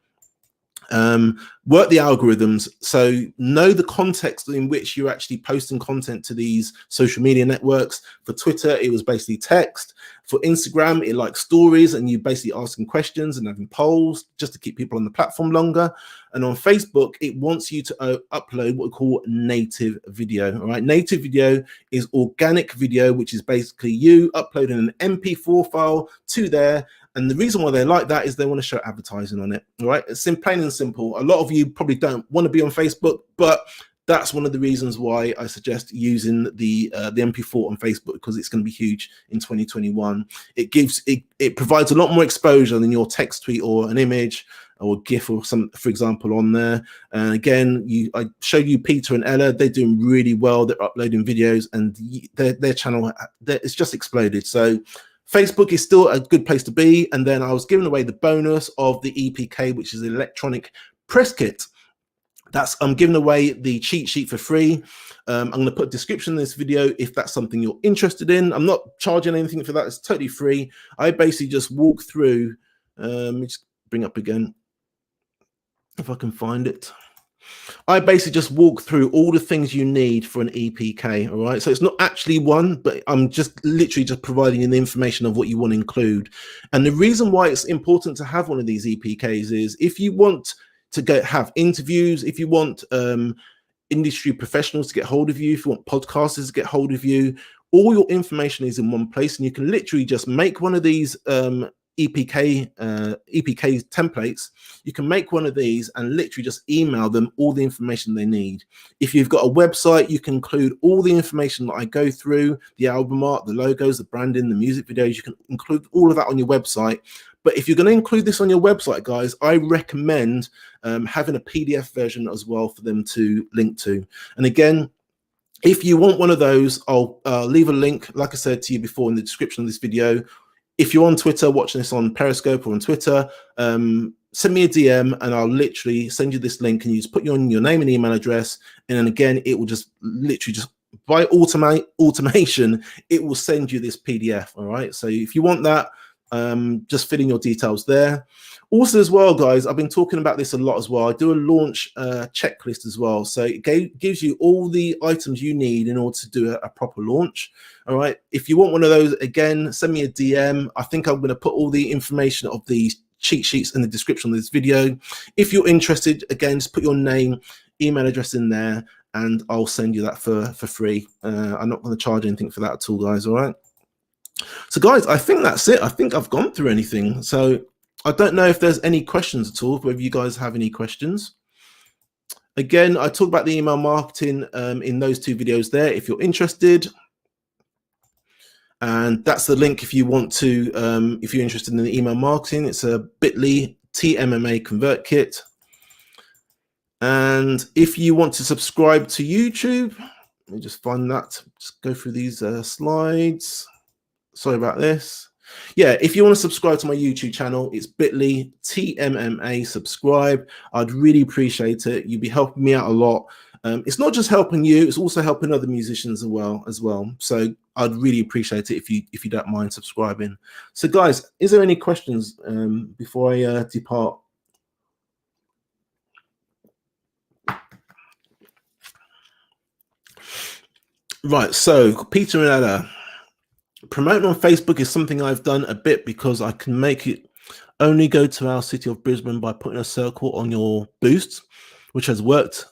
Work the algorithms, so know the context in which you're actually posting content to these social media networks. For Twitter, it was basically text. For Instagram, it likes stories, and you basically asking questions and having polls just to keep people on the platform longer. And on Facebook, it wants you to upload what we call native video. All right, native video is organic video, which is basically you uploading an MP4 file to there. And the reason why they like that is they want to show advertising on it. All right, it's plain and simple. A lot of you probably don't want to be on Facebook, but that's one of the reasons why I suggest using the MP4 on Facebook, because it's going to be huge in 2021. It provides a lot more exposure than your text tweet or an image or a GIF or some, for example, on there. And again, I showed you Peter and Ella. They're doing really well. They're uploading videos, and their channel, it's just exploded. So Facebook is still a good place to be. And then I was giving away the bonus of the EPK, which is the electronic press kit. I'm giving away the cheat sheet for free. I'm going to put a description in this video if that's something you're interested in. I'm not charging anything for that. It's totally free. I basically just walk through. Let me just bring up again, if I can find it. I basically just walk through all the things you need for an EPK. All right, so it's not actually one, but I'm just literally just providing you the information of what you want to include. And the reason why it's important to have one of these EPKs is if you want to have interviews, if you want industry professionals to get hold of you, if you want podcasters to get hold of you, all your information is in one place, and you can literally just make one of these EPK templates. You can make one of these and literally just email them all the information they need. If you've got a website, you can include all the information that I go through, the album art, the logos, the branding, the music videos. You can include all of that on your website. But if you're going to include this on your website, guys, I recommend having a PDF version as well for them to link to. And again, if you want one of those, I'll leave a link, like I said to you before, in the description of this video. If you're on Twitter, watching this on Periscope or on Twitter, send me a DM and I'll literally send you this link, and you just put your name and email address. And then again, it will just literally just by automation, it will send you this PDF. All right. So if you want that, just fill in your details there. Also as well, guys, I've been talking about this a lot as well. I do a launch checklist as well. So it gives you all the items you need in order to do a proper launch. All right. If you want one of those, again, send me a DM. I think I'm going to put all the information of the cheat sheets in the description of this video. If you're interested, again, just put your name, email address in there, and I'll send you that for free. I'm not going to charge anything for that at all, guys. All right. So guys, I think that's it. I think I've gone through anything. So I don't know if there's any questions at all, whether you guys have any questions. Again, I talk about the email marketing in those two videos there, if you're interested. And that's the link if you want to, if you're interested in the email marketing. It's a bit.ly TMMA convert kit. And if you want to subscribe to YouTube, let me just find that. Just go through these slides. Sorry about this. Yeah, if you want to subscribe to my YouTube channel, it's bit.ly TMMA subscribe. I'd really appreciate it. You'd be helping me out a lot. It's not just helping you, it's also helping other musicians as well. So I'd really appreciate it if you don't mind subscribing. So guys, is there any questions before I depart? Right, so Peter and Ella. Promoting on Facebook is something I've done a bit because I can make it only go to our city of Brisbane by putting a circle on your boost, which has worked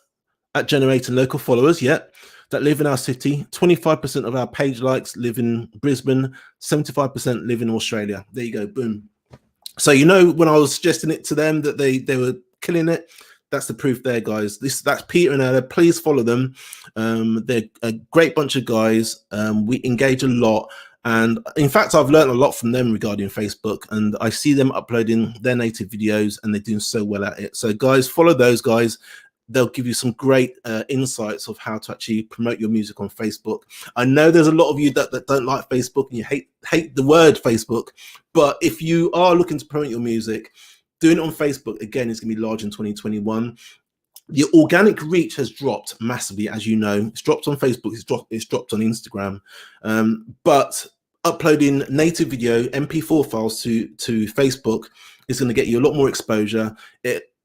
at generating local followers that live in our city. 25% of our page likes live in Brisbane, 75% live in Australia. There you go, boom. So when I was suggesting it to them that they were killing it, that's the proof there, guys. That's Peter and Ella. Please follow them. They're a great bunch of guys. We engage a lot. And in fact, I've learned a lot from them regarding Facebook, and I see them uploading their native videos and they're doing so well at it. So guys, follow those guys. They'll give you some great insights of how to actually promote your music on Facebook. I know there's a lot of you that don't like Facebook and you hate the word Facebook, but if you are looking to promote your music, doing it on Facebook, again, is going to be large in 2021. The organic reach has dropped massively, as you know. It's dropped on Facebook, it's dropped on Instagram. But uploading native video, MP4 files to Facebook is going to get you a lot more exposure.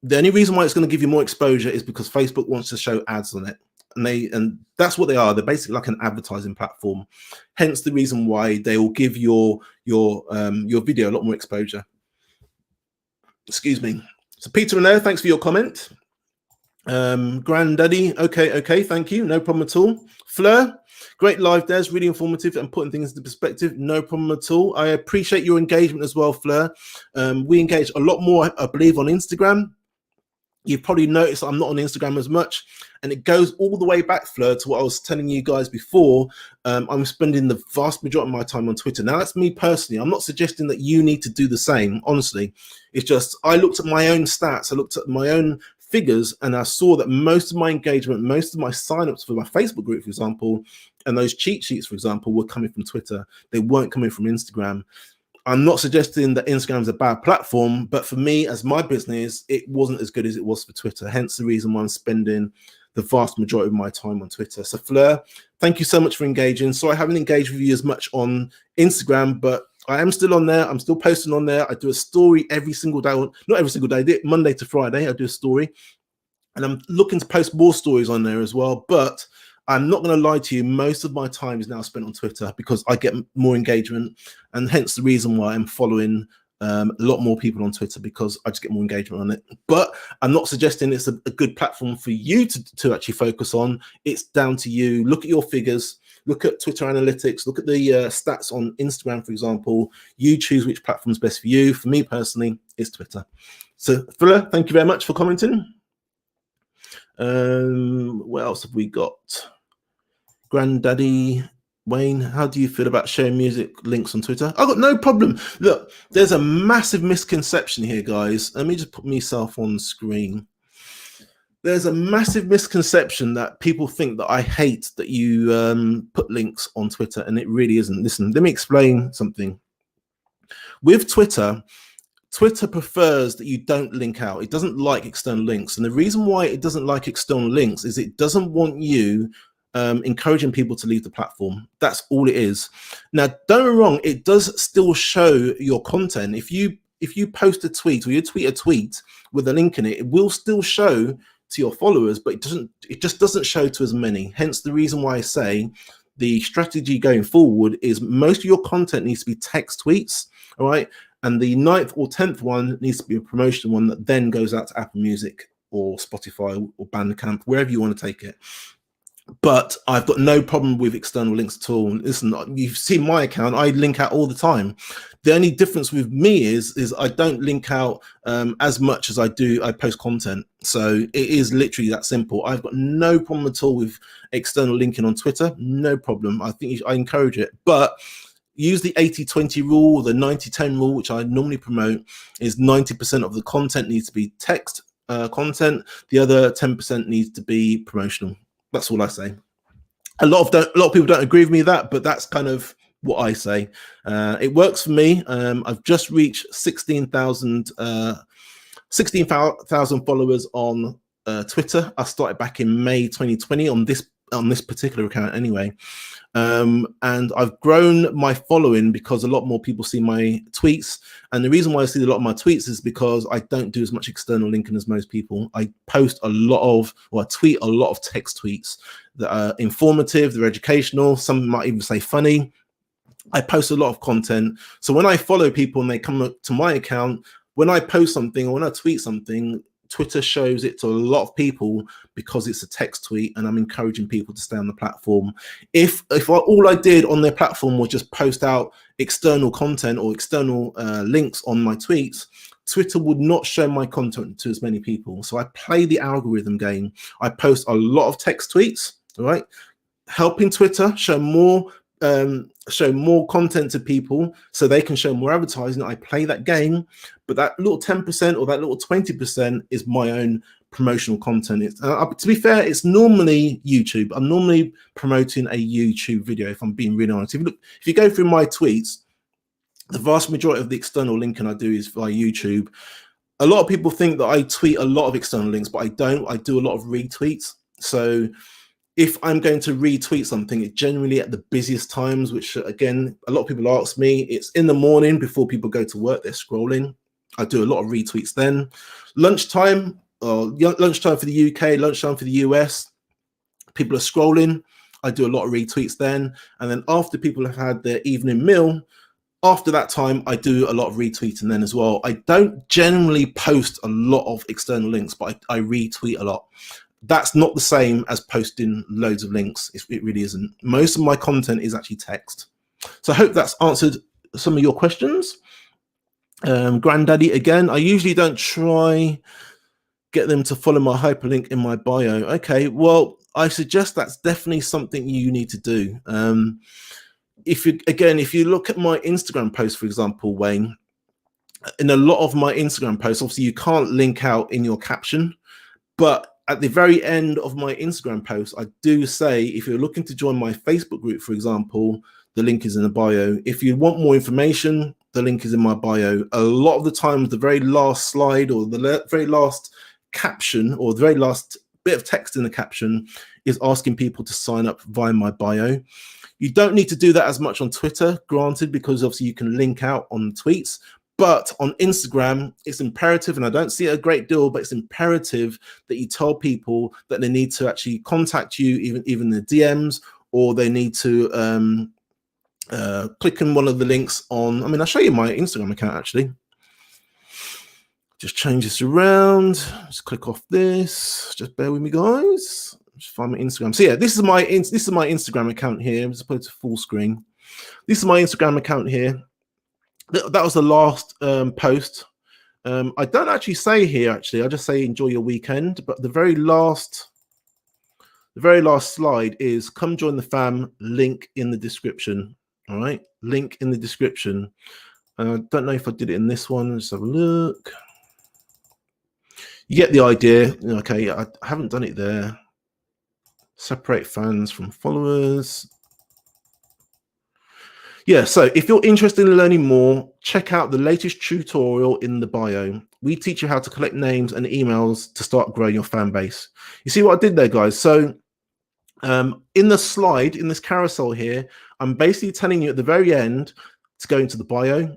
The only reason why it's going to give you more exposure is because Facebook wants to show ads on it. And that's what they are. They're basically like an advertising platform. Hence the reason why they will give your video a lot more exposure. Excuse me. So Peter and thanks for your comment. Granddaddy, okay, thank you, no problem at all. Fleur, great live, Des, really informative and putting things into perspective, no problem at all. I appreciate your engagement as well, Fleur. We engage a lot more, I believe, on Instagram. You've probably noticed I'm not on Instagram as much, and it goes all the way back, Fleur, to what I was telling you guys before. I'm spending the vast majority of my time on Twitter. Now, that's me personally. I'm not suggesting that you need to do the same, honestly. It's just I looked at my own stats. I looked at my own figures, and I saw that most of my engagement, most of my signups for my Facebook group, for example, and those cheat sheets, for example, were coming from Twitter. They weren't coming from Instagram. I'm not suggesting that Instagram is a bad platform, but for me, as my business, it wasn't as good as it was for Twitter. Hence the reason why I'm spending the vast majority of my time on Twitter. So Fleur, thank you so much for engaging. So I haven't engaged with you as much on Instagram, but I am still on there. I'm still posting on there. I do a story every single day. Not every single day, Monday to Friday, I do a story. And I'm looking to post more stories on there as well. But I'm not going to lie to you, most of my time is now spent on Twitter because I get more engagement, and hence the reason why I'm following a lot more people on Twitter, because I just get more engagement on it. But I'm not suggesting it's a good platform for you to actually focus on. It's down to you. Look at your figures, look at Twitter analytics, look at the stats on Instagram, for example. You choose which platform is best for you. For me personally, it's Twitter. So Phila, thank you very much for commenting. What else have we got? Granddaddy Wayne, how do you feel about sharing music links on Twitter? I've got no problem. Look, there's a massive misconception here, guys. Let me just put myself on screen. There's a massive misconception that people think that I hate that you put links on Twitter, and it really isn't. Listen, let me explain something. With Twitter prefers that you don't link out. It doesn't like external links. And the reason why it doesn't like external links is it doesn't want you encouraging people to leave the platform. That's all it is. Now, don't get me wrong, it does still show your content. If you post a tweet or you tweet a tweet with a link in it, it will still show to your followers, but it just doesn't show to as many. Hence the reason why I say the strategy going forward is most of your content needs to be text tweets, all right? And the 9th or 10th one needs to be a promotion one that then goes out to Apple Music or Spotify or Bandcamp, wherever you want to take it. But I've got no problem with external links at all. Listen, you've seen my account, I link out all the time. The only difference with me is I don't link out as much as I post content. So it is literally that simple. I've got no problem at all with external linking on Twitter, no problem. I think I encourage it. But use the 80-20 rule, the 90-10 rule, which I normally promote, is 90% of the content needs to be text content. The other 10% needs to be promotional. That's all I say. A lot of people don't agree with me with that, but that's kind of what I say. It works for me. I've just reached 16,000 followers on Twitter. I started back in May 2020 on this particular account anyway. And I've grown my following because a lot more people see my tweets. And the reason why I see a lot of my tweets is because I don't do as much external linking as most people. I post I tweet a lot of text tweets that are informative, they're educational, some might even say funny. I post a lot of content. So when I follow people and they come up to my account, when I post something or when I tweet something, Twitter shows it to a lot of people because it's a text tweet, and I'm encouraging people to stay on the platform. If all I did on their platform was just post out external content or external links on my tweets, Twitter would not show my content to as many people. So I play the algorithm game. I post a lot of text tweets, all right, helping Twitter show more content to people so they can show more advertising. I play that game, but that little 10% or that little 20% is my own promotional content. To be fair, it's normally YouTube. I'm normally promoting a YouTube video, if I'm being really honest. If you go through my tweets, the vast majority of the external linking I do is via YouTube. A lot of people think that I tweet a lot of external links, but I don't. I do a lot of retweets. So if I'm going to retweet something, it's generally at the busiest times, which again, a lot of people ask me, it's in the morning before people go to work, they're scrolling. I do a lot of retweets then. Lunchtime, or lunchtime for the UK, lunchtime for the US, people are scrolling. I do a lot of retweets then. And then after people have had their evening meal, after that time, I do a lot of retweeting then as well. I don't generally post a lot of external links, but I retweet a lot. That's not the same as posting loads of links. It really isn't. Most of my content is actually text. So I hope that's answered some of your questions. Granddaddy again, I usually don't try get them to follow my hyperlink in my bio. Okay, well, I suggest that's definitely something you need to do. If you look at my Instagram post, for example, Wayne, in a lot of my Instagram posts, obviously you can't link out in your caption, but at the very end of my Instagram post, I do say, if you're looking to join my Facebook group, for example, the link is in the bio. If you want more information, the link is in my bio. A lot of the times, the very last slide or the very last caption or the very last bit of text in the caption is asking people to sign up via my bio. You don't need to do that as much on Twitter, granted, because obviously you can link out on tweets. But on Instagram, it's imperative, and I don't see it a great deal, but it's imperative that you tell people that they need to actually contact you, even the DMs, or they need to click on one of the links on. I mean, I'll show you my Instagram account actually. Just change this around. Just click off this. Just bear with me, guys. Just find my Instagram. So yeah, this is my Instagram account here. I'm just put it to full screen. This is my Instagram account here. That was the last post. I don't actually say here, actually. I just say enjoy your weekend. But the very last slide is come join the fam, link in the description. All right, link in the description. I don't know if I did it in this one. Let's have a look. You get the idea. Okay, I haven't done it there. Separate fans from followers. Yeah, so if you're interested in learning more, check out the latest tutorial in the bio. We teach you how to collect names and emails to start growing your fan base. You see what I did there, guys? So in the slide, in this carousel here, I'm basically telling you at the very end to go into the bio.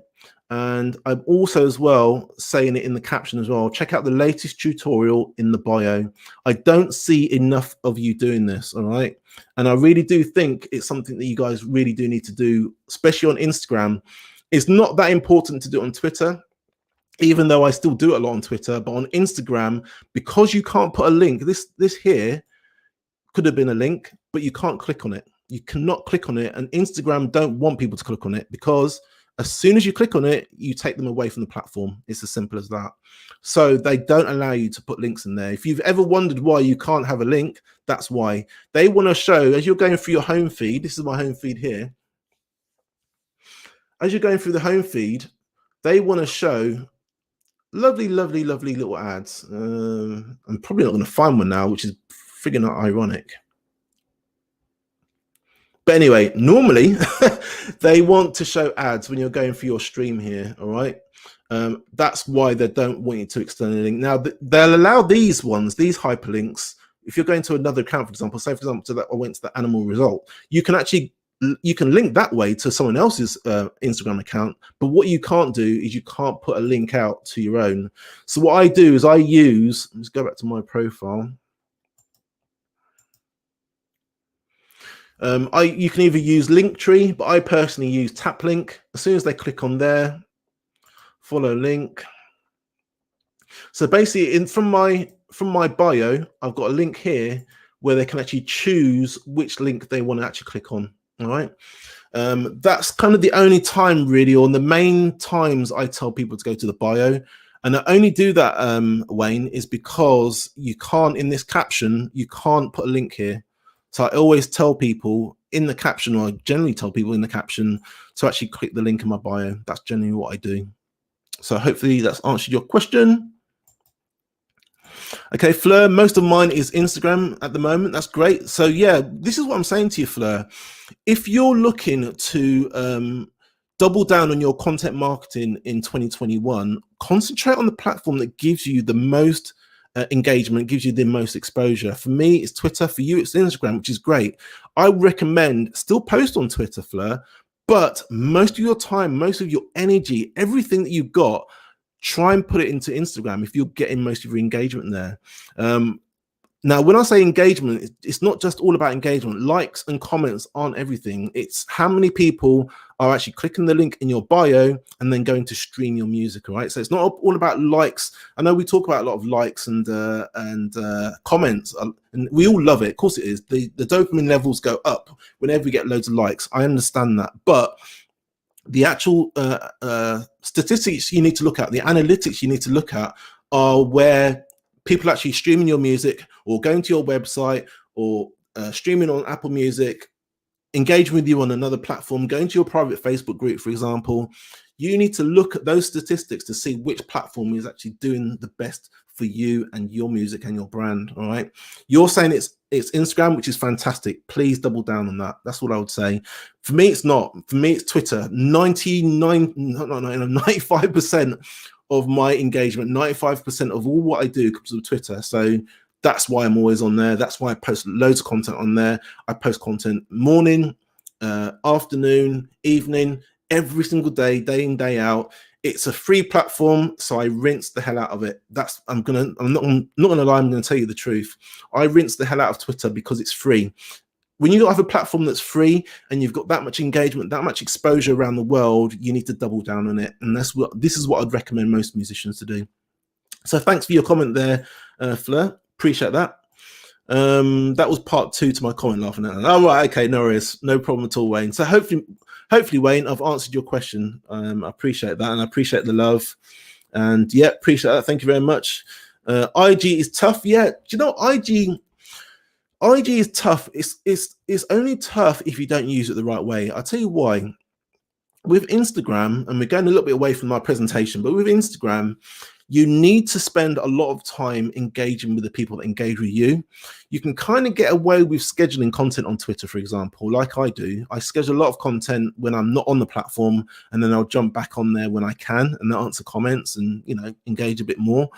And I'm also as well saying it in the caption as well. Check out the latest tutorial in the bio. I don't see enough of you doing this, all right? And I really do think it's something that you guys really do need to do, especially on Instagram. It's not that important to do it on Twitter, even though I still do it a lot on Twitter. But on Instagram, because you can't put a link, this here could have been a link, but you can't click on it. You cannot click on it. And Instagram don't want people to click on it because as soon as you click on it, you take them away from the platform. It's as simple as that. So they don't allow you to put links in there. If you've ever wondered why you can't have a link, that's why. They want to show, as you're going through your home feed, this is my home feed here. As you're going through the home feed, they want to show lovely, lovely, lovely little ads. I'm probably not going to find one now, which is friggin' ironic. But anyway, normally they want to show ads when you're going through your stream here, all right? That's why they don't want you to externally link. Now, they'll allow these ones, these hyperlinks, if you're going to another account, for example, say, for example, to that I went to the animal result, you can link that way to someone else's Instagram account, but what you can't do is you can't put a link out to your own. So what I do is let's go back to my profile. You can either use Linktree, but I personally use TapLink. As soon as they click on there, follow link. So basically, from my bio, I've got a link here where they can actually choose which link they want to actually click on. All right. That's kind of the only time really, or the main times I tell people to go to the bio. And I only do that, Wayne, is because you can't, in this caption, you can't put a link here. So I always tell people in the caption, or I generally tell people in the caption to actually click the link in my bio. That's generally what I do. So hopefully that's answered your question. Okay, Fleur, most of mine is Instagram at the moment. That's great. So yeah, this is what I'm saying to you, Fleur. If you're looking to double down on your content marketing in 2021, concentrate on the platform that gives you the most engagement, gives you the most exposure. For me, it's Twitter. For you, it's Instagram, which is great. I recommend still post on Twitter, Fleur, but most of your time, most of your energy, everything that you've got, try and put it into Instagram if you're getting most of your engagement there. Now, when I say engagement, it's not just all about engagement. Likes and comments aren't everything. It's how many people are actually clicking the link in your bio and then going to stream your music, all right? So it's not all about likes. I know we talk about a lot of likes and comments, and we all love it. Of course it is. The dopamine levels go up whenever we get loads of likes. I understand that. But the actual statistics you need to look at, the analytics you need to look at, are where people actually streaming your music or going to your website or streaming on Apple Music, engaging with you on another platform, going to your private Facebook group, for example. You need to look at those statistics to see which platform is actually doing the best for you and your music and your brand. All right. You're saying it's Instagram, which is fantastic. Please double down on that. That's what I would say. For me, it's not. For me, it's Twitter. 95% of my engagement, 95% of all what I do comes from Twitter. So that's why I'm always on there. That's why I post loads of content on there. I post content morning, afternoon, evening, every single day, day in, day out. It's a free platform, so I rinse the hell out of it. I'm not gonna lie, I'm gonna tell you the truth. I rinse the hell out of Twitter because it's free. When you have a platform that's free and you've got that much engagement, that much exposure around the world, you need to double down on it. And this is what I'd recommend most musicians to do. So thanks for your comment there, Fleur. Appreciate that. That was part 2 to my comment, laughing at that. Oh, right, okay, no worries, no problem at all, Wayne. So hopefully, Wayne, I've answered your question. I appreciate that, and I appreciate the love. And yeah, appreciate that. Thank you very much. IG is tough. Yeah, do you know IG is tough. It's only tough if you don't use it the right way. I'll tell you why. With Instagram, and we're going a little bit away from my presentation, but with Instagram, you need to spend a lot of time engaging with the people that engage with you. You can kind of get away with scheduling content on Twitter, for example, like I do. I schedule a lot of content when I'm not on the platform, and then I'll jump back on there when I can and answer comments and, you know, engage a bit more.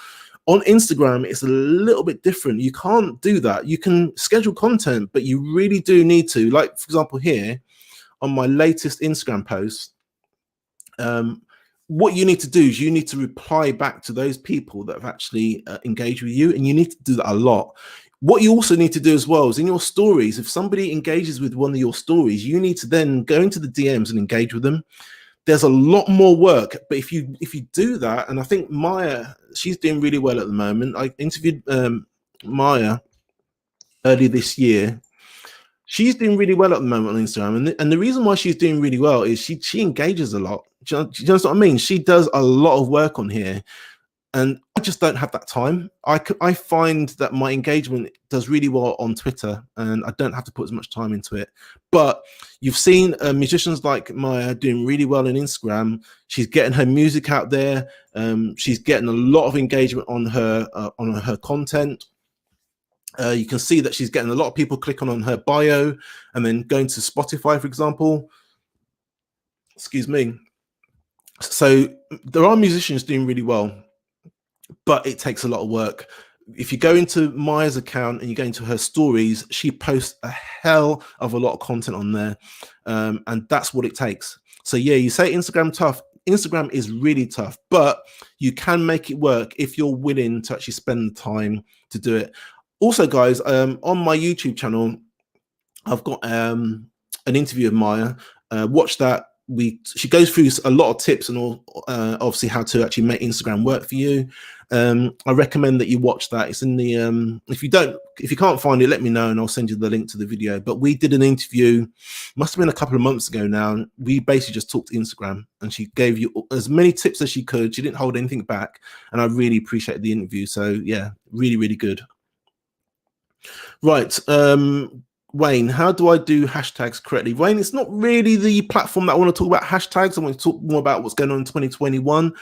On Instagram, it's a little bit different. You can't do that. You can schedule content, but you really do need to, like, for example, here on my latest Instagram post, what you need to do is you need to reply back to those people that have actually engaged with you, and you need to do that a lot. What you also need to do as well is in your stories, if somebody engages with one of your stories, you need to then go into the DMs and engage with them. There's a lot more work, but if you do that, and I think Maya, she's doing really well at the moment. I interviewed Maya earlier this year. She's doing really well at the moment on Instagram, and the reason why she's doing really well is she engages a lot. Do you know what I mean? She does a lot of work on here, and I just don't have that time. I find that my engagement does really well on Twitter, and I don't have to put as much time into it. But you've seen musicians like Maya doing really well on Instagram. She's getting her music out there. She's getting a lot of engagement on her content. You can see that she's getting a lot of people clicking on her bio and then going to Spotify, for example. Excuse me. So there are musicians doing really well, but it takes a lot of work. If you go into Maya's account and you go into her stories, she posts a hell of a lot of content on there, and that's what it takes. So yeah, you say Instagram tough. Instagram is really tough, but you can make it work if you're willing to actually spend the time to do it. Also, guys, on my YouTube channel, I've got an interview of Maya. Watch that. She goes through a lot of tips and all, obviously how to actually make Instagram work for you. I recommend that you watch that. It's in the if you can't find it, let me know and I'll send you the link to the video. But we did an interview, must have been a couple of months ago now. We basically just talked Instagram, and she gave you as many tips as she could. She didn't hold anything back, and I really appreciated the interview. So yeah, really, really good. Right. Wayne, how do I do hashtags correctly? Wayne, it's not really the platform that I want to talk about hashtags. I want to talk more about what's going on in 2021,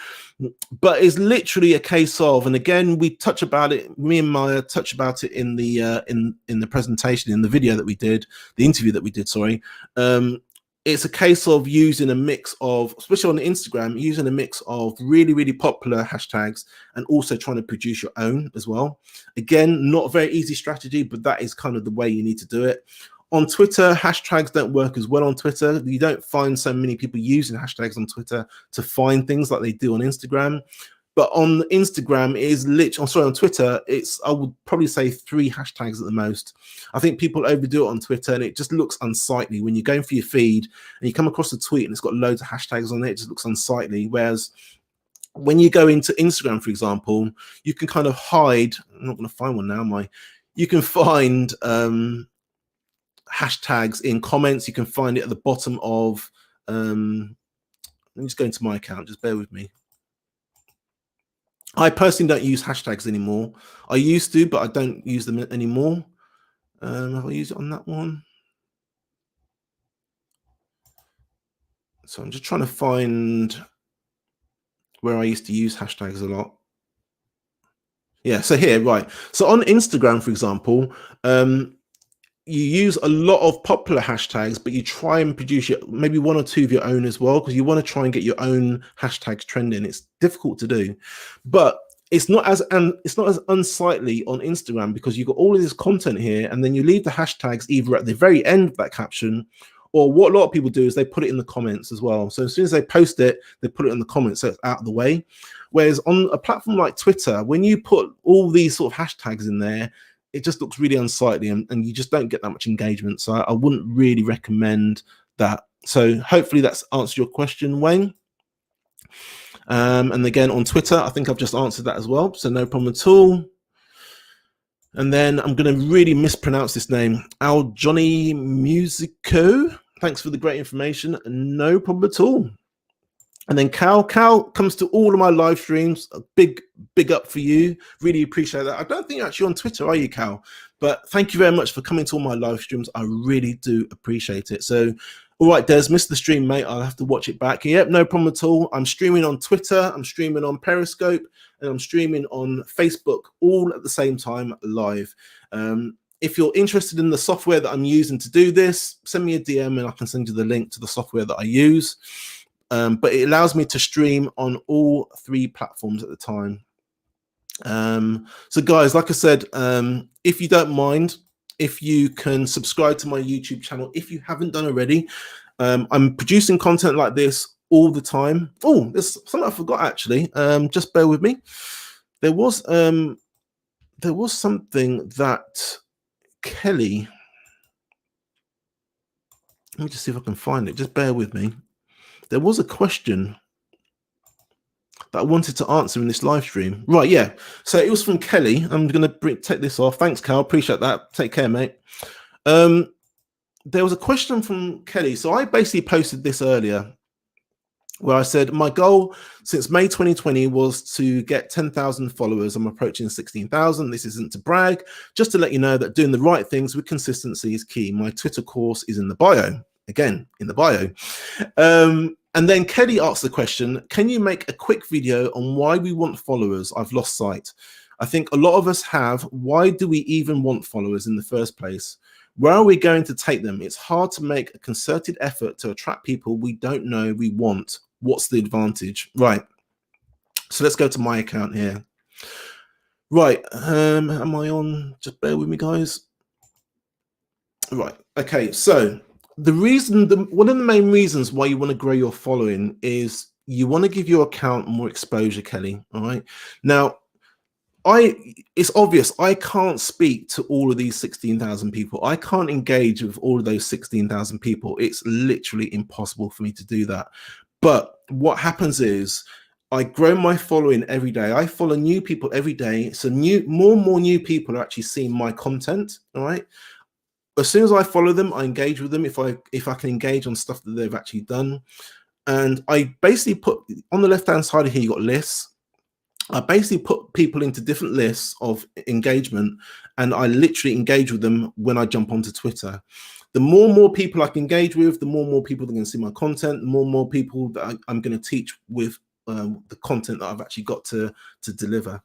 but it's literally a case of, and again, we touch about it, me and Maya touch about it in the presentation, in the video that we did, the interview that we did, sorry. It's a case of using a mix of, especially on Instagram, using a mix of really, really popular hashtags and also trying to produce your own as well. Again, not a very easy strategy, but that is kind of the way you need to do it. On Twitter, hashtags don't work as well on Twitter. You don't find so many people using hashtags on Twitter to find things like they do on Instagram. But on Instagram, it is literally, I'm sorry, on Twitter, it's, I would probably say 3 hashtags at the most. I think people overdo it on Twitter, and it just looks unsightly when you're going for your feed and you come across a tweet and it's got loads of hashtags on it. It just looks unsightly. Whereas when you go into Instagram, for example, you can kind of hide. I'm not going to find one now, am I? You can find hashtags in comments. You can find it at the bottom of. Let me just go into my account. Just bear with me. I personally don't use hashtags anymore. I used to, but I don't use them anymore. Have I used it on that one? So I'm just trying to find where I used to use hashtags a lot. Yeah, so here, right. So on Instagram, for example, you use a lot of popular hashtags, but you try and produce maybe 1 or 2 of your own as well, because you want to try and get your own hashtags trending. It's difficult to do, but it's not as unsightly on Instagram, because you've got all of this content here, and then you leave the hashtags either at the very end of that caption, or what a lot of people do is they put it in the comments as well. So as soon as they post it, they put it in the comments, so it's out of the way. Whereas on a platform like Twitter, when you put all these sort of hashtags in there, it just looks really unsightly, and you just don't get that much engagement. So I wouldn't really recommend that. So hopefully that's answered your question, Wayne. And again, on Twitter, I think I've just answered that as well, so no problem at all. And then I'm going to really mispronounce this name, Al Johnny Musico. Thanks for the great information. No problem at all. And then Cal comes to all of my live streams. A big up for you. Really appreciate that. I don't think you're actually on Twitter, are you, Cal? But thank you very much for coming to all my live streams. I really do appreciate it. So, all right, Des, missed the stream, mate. I'll have to watch it back. Yep, no problem at all. I'm streaming on Twitter. I'm streaming on Periscope. And I'm streaming on Facebook all at the same time live. If you're interested in the software that I'm using to do this, send me a DM and I can send you the link to the software that I use. But it allows me to stream on all 3 platforms at the time. So guys, like I said, if you don't mind, if you can subscribe to my YouTube channel, if you haven't done already, I'm producing content like this all the time. Oh, there's something I forgot actually. Just bear with me. There was something that Kelly, let me just see if I can find it. Just bear with me. There was a question that I wanted to answer in this live stream. Right, yeah. So it was from Kelly. I'm going to take this off. Thanks, Cal. Appreciate that. Take care, mate. There was a question from Kelly. So I basically posted this earlier where I said, my goal since May 2020 was to get 10,000 followers. I'm approaching 16,000. This isn't to brag, just to let you know that doing the right things with consistency is key. My Twitter course is in the bio. Again, in the bio. And then Kelly asked the question, can you make a quick video on why we want followers? I've lost sight. I think a lot of us have. Why do we even want followers in the first place? Where are we going to take them? It's hard to make a concerted effort to attract people we don't know we want. What's the advantage? Right. So let's go to my account here. Right. Am I on? Just bear with me, guys. Right. Okay. So the reason, one of the main reasons why you want to grow your following is you want to give your account more exposure, Kelly. All right. Now, it's obvious I can't speak to all of these 16,000 people. I can't engage with all of those 16,000 people. It's literally impossible for me to do that. But what happens is I grow my following every day. I follow new people every day. So more and more new people are actually seeing my content. All right. As soon as I follow them, I engage with them if I can engage on stuff that they've actually done. And I basically put on the left-hand side of here, you got lists. I basically put people into different lists of engagement, and I literally engage with them when I jump onto Twitter. The more and more people I can engage with, the more and more people that are going to see my content, the more and more people that I'm going to teach with the content that I've actually got to deliver.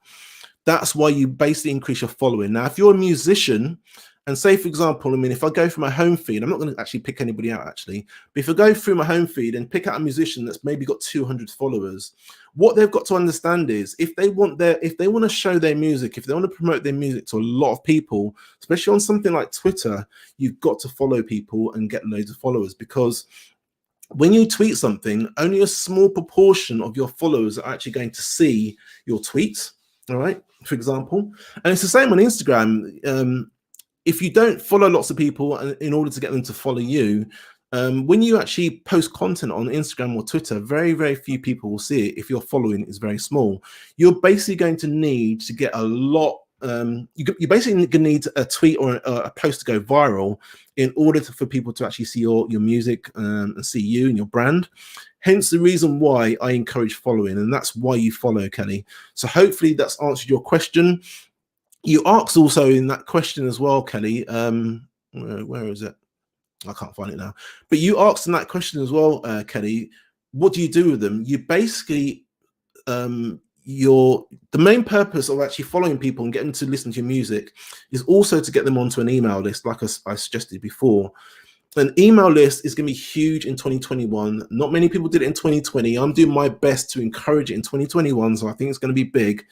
That's why you basically increase your following. Now, if you're a musician, and say, for example, I mean, if I go through my home feed, I'm not going to actually pick anybody out, actually. But if I go through my home feed and pick out a musician that's maybe got 200 followers, what they've got to understand is if they want to show their music, if they want to promote their music to a lot of people, especially on something like Twitter, you've got to follow people and get loads of followers, because when you tweet something, only a small proportion of your followers are actually going to see your tweets. All right, for example, and it's the same on Instagram. If you don't follow lots of people in order to get them to follow you, when you actually post content on Instagram or Twitter, very, very few people will see it if your following is very small. You're basically going to need to get a lot. You basically going to need a tweet or a post to go viral in order for people to actually see your music and see you and your brand. Hence the reason why I encourage following, and that's why you follow, Kelly. So hopefully that's answered your question. You asked also in that question as well, Kelly. Where is it? I can't find it now. But you asked in that question as well, Kelly. What do you do with them? You basically the main purpose of actually following people and getting them to listen to your music is also to get them onto an email list, like I suggested before. An email list is going to be huge in 2021. Not many people did it in 2020. I'm doing my best to encourage it in 2021, so I think it's going to be big.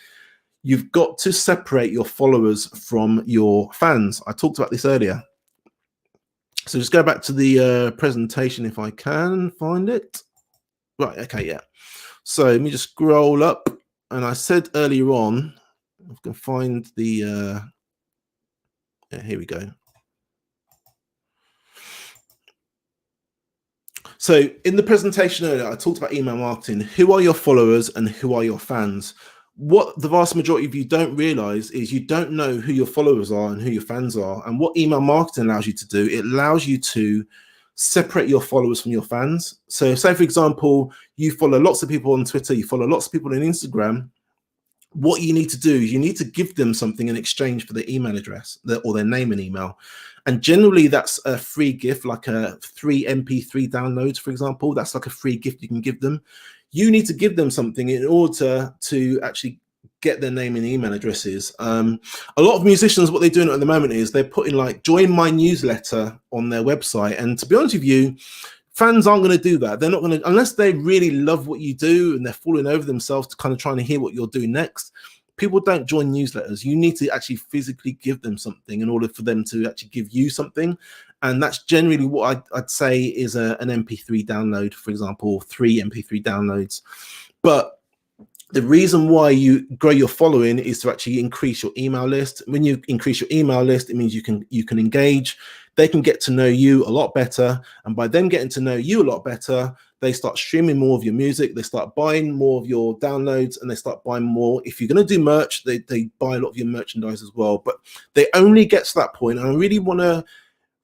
You've got to separate your followers from your fans. I talked about this earlier. So just go back to the presentation if I can find it. Right, okay, yeah. So let me just scroll up. And I said earlier on, I can find the, yeah, here we go. So in the presentation earlier, I talked about email marketing. Who are your followers and who are your fans? What the vast majority of you don't realize is you don't know who your followers are and who your fans are. And what email marketing allows you to do, it allows you to separate your followers from your fans. So say, for example, you follow lots of people on Twitter, you follow lots of people on Instagram. What you need to do is you need to give them something in exchange for their email address or their name and email. And generally that's a free gift, like a 3 MP3 downloads, for example. That's like a free gift you can give them. You need to give them something in order to actually get their name and email addresses. A lot of musicians, what they're doing at the moment is they're putting like join my newsletter on their website. And to be honest with you, fans aren't going to do that. They're not going to, unless they really love what you do and they're falling over themselves to kind of trying to hear what you're doing next. People don't join newsletters. You need to actually physically give them something in order for them to actually give you something. And that's generally what I'd say is an MP3 download, for example, 3 MP3 downloads. But the reason why you grow your following is to actually increase your email list. When you increase your email list, it means you can engage. They can get to know you a lot better. And by them getting to know you a lot better, they start streaming more of your music. They start buying more of your downloads and they start buying more. If you're going to do merch, they buy a lot of your merchandise as well. But they only get to that point. And I really want to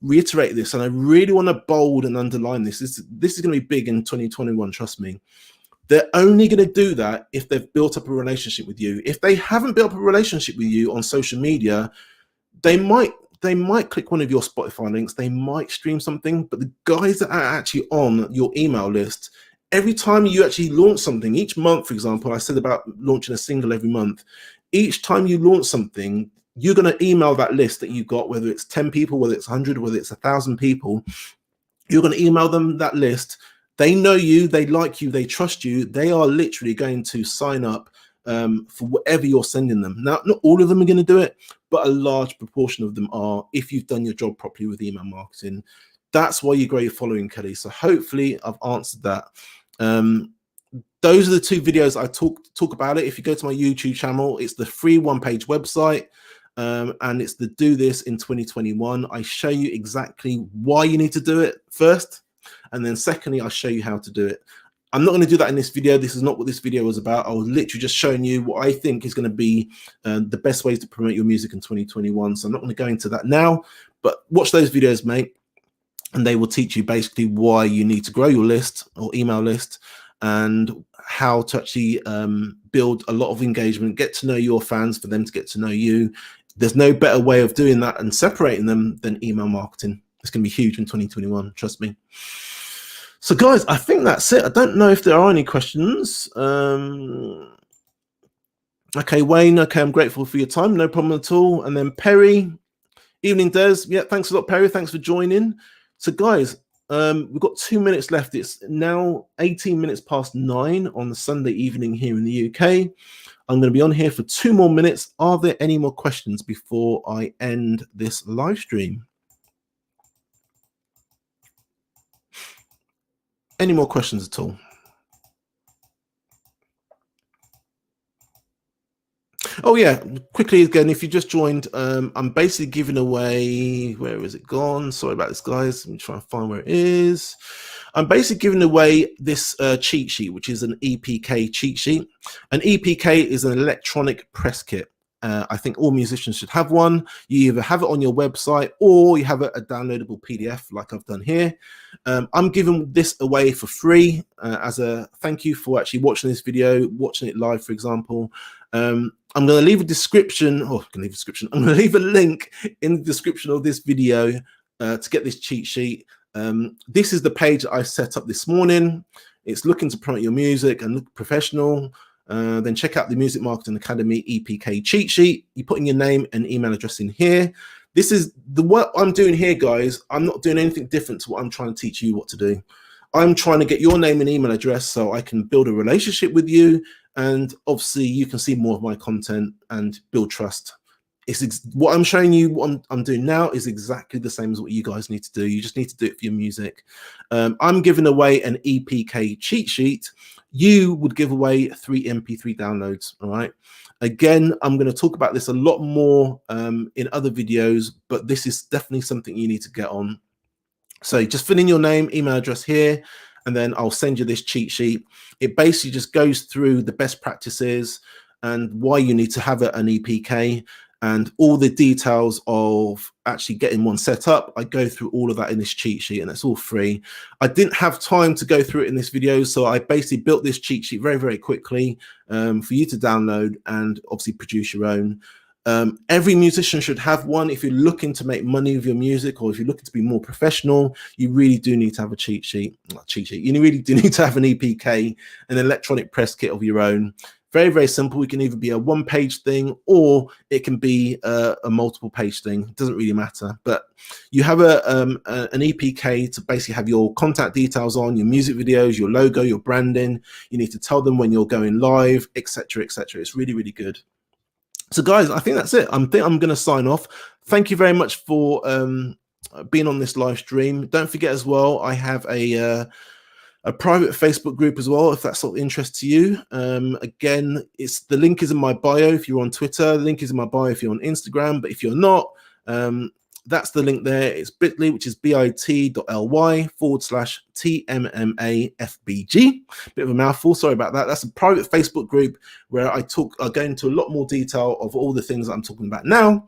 reiterate this. And I really want to bold and underline this. This is going to be big in 2021. Trust me. They're only going to do that if they've built up a relationship with you. If they haven't built up a relationship with you on social media, they might click one of your Spotify links, they might stream something, but the guys that are actually on your email list, every time you actually launch something, each month, for example, I said about launching a single every month, each time you launch something, you're going to email that list that you've got, whether it's 10 people, whether it's 100, whether it's 1,000 people, you're going to email them that list. They know you, they like you, they trust you. They are literally going to sign up for whatever you're sending them. Now, not all of them are going to do it, but a large proportion of them are, if you've done your job properly with email marketing. That's why you grow your following, Kelly. So hopefully I've answered that. Those are the 2 videos I talk about it. If you go to my YouTube channel, it's the free 1-page website. And it's the do this in 2021. I show you exactly why you need to do it first. And then secondly, I'll show you how to do it. I'm not going to do that in this video. This is not what this video was about. I was literally just showing you what I think is going to be the best ways to promote your music in 2021. So I'm not going to go into that now, but watch those videos, mate. And they will teach you basically why you need to grow your list or email list and how to actually build a lot of engagement, get to know your fans for them to get to know you. There's no better way of doing that and separating them than email marketing. It's going to be huge in 2021. Trust me. So guys, I think that's it. I don't know if there are any questions. Okay, Wayne. Okay, I'm grateful for your time. No problem at all. And then Perry, evening Des. Yeah, thanks a lot, Perry. Thanks for joining. So guys, we've got 2 minutes left. It's now 18 minutes past 9 on the Sunday evening here in the UK. I'm going to be on here for 2 more minutes. Are there any more questions before I end this live stream? Any more questions at all? Oh yeah, quickly again, if you just joined, I'm basically giving away, where is it gone? Sorry about this, guys. Let me try and find where it is. I'm basically giving away this cheat sheet, which is an EPK cheat sheet. An EPK is an electronic press kit. I think all musicians should have one. You either have it on your website or you have a downloadable PDF like I've done here. I'm giving this away for free as a thank you for actually watching this video, watching it live, for example. I'm going to leave a description, I'm going to leave a link in the description of this video to get this cheat sheet. This is the page I set up this morning. It's looking to promote your music and look professional. Then check out the Music Marketing Academy EPK cheat sheet. You put in your name and email address in here. This is what I'm doing here, guys. I'm not doing anything different to what I'm trying to teach you what to do. I'm trying to get your name and email address so I can build a relationship with you. And obviously you can see more of my content and build trust. What I'm showing you, what I'm doing now is exactly the same as what you guys need to do. You just need to do it for your music. I'm giving away an EPK cheat sheet. You would give away 3 MP3 downloads, all right? Again, I'm going to talk about this a lot more in other videos, but this is definitely something you need to get on. So just fill in your name, email address here, and then I'll send you this cheat sheet. It basically just goes through the best practices and why you need to have an EPK and all the details of actually getting one set up. I go through all of that in this cheat sheet and it's all free. I didn't have time to go through it in this video, so I basically built this cheat sheet very, very quickly for you to download and obviously produce your own. Every musician should have one. If you're looking to make money with your music or if you're looking to be more professional, you really do need to have a cheat sheet. Not cheat sheet. You really do need to have an EPK, an electronic press kit of your own. Very, very simple. It can either be a one-page thing or it can be a multiple-page thing. It doesn't really matter. But you have an EPK to basically have your contact details on, your music videos, your logo, your branding. You need to tell them when you're going live, etc., etc. It's really, really good. So guys, I think that's it. I'm going to sign off. Thank you very much for being on this live stream. Don't forget as well, I have a private Facebook group as well, if that's of interest to you. Again, the link is in my bio if you're on Twitter. The link is in my bio if you're on Instagram. But if you're not, that's the link there. It's bit.ly, which is bit.ly/TMMAFBG. Bit of a mouthful, sorry about that. That's a private Facebook group where I go into a lot more detail of all the things that I'm talking about now.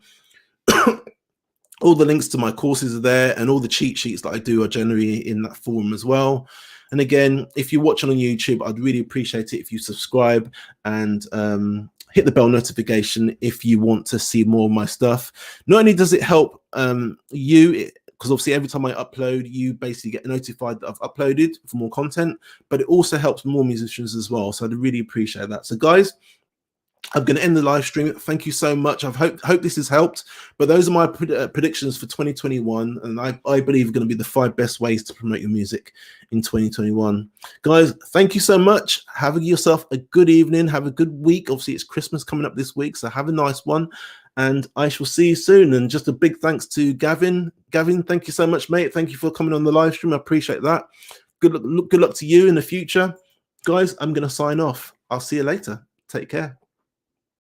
All the links to my courses are there, and all the cheat sheets that I do are generally in that forum as well. And again, if you're watching on YouTube, I'd really appreciate it if you subscribe and hit the bell notification if you want to see more of my stuff. Not only does it help you, because obviously every time I upload, you basically get notified that I've uploaded for more content, but it also helps more musicians as well. So I'd really appreciate that. So guys, I'm going to end the live stream. Thank you so much. I hope this has helped. But those are my predictions for 2021. And I believe are going to be the 5 best ways to promote your music in 2021. Guys, thank you so much. Have yourself a good evening. Have a good week. Obviously, it's Christmas coming up this week, so have a nice one. And I shall see you soon. And just a big thanks to Gavin. Gavin, thank you so much, mate. Thank you for coming on the live stream. I appreciate that. Good luck to you in the future. Guys, I'm going to sign off. I'll see you later. Take care.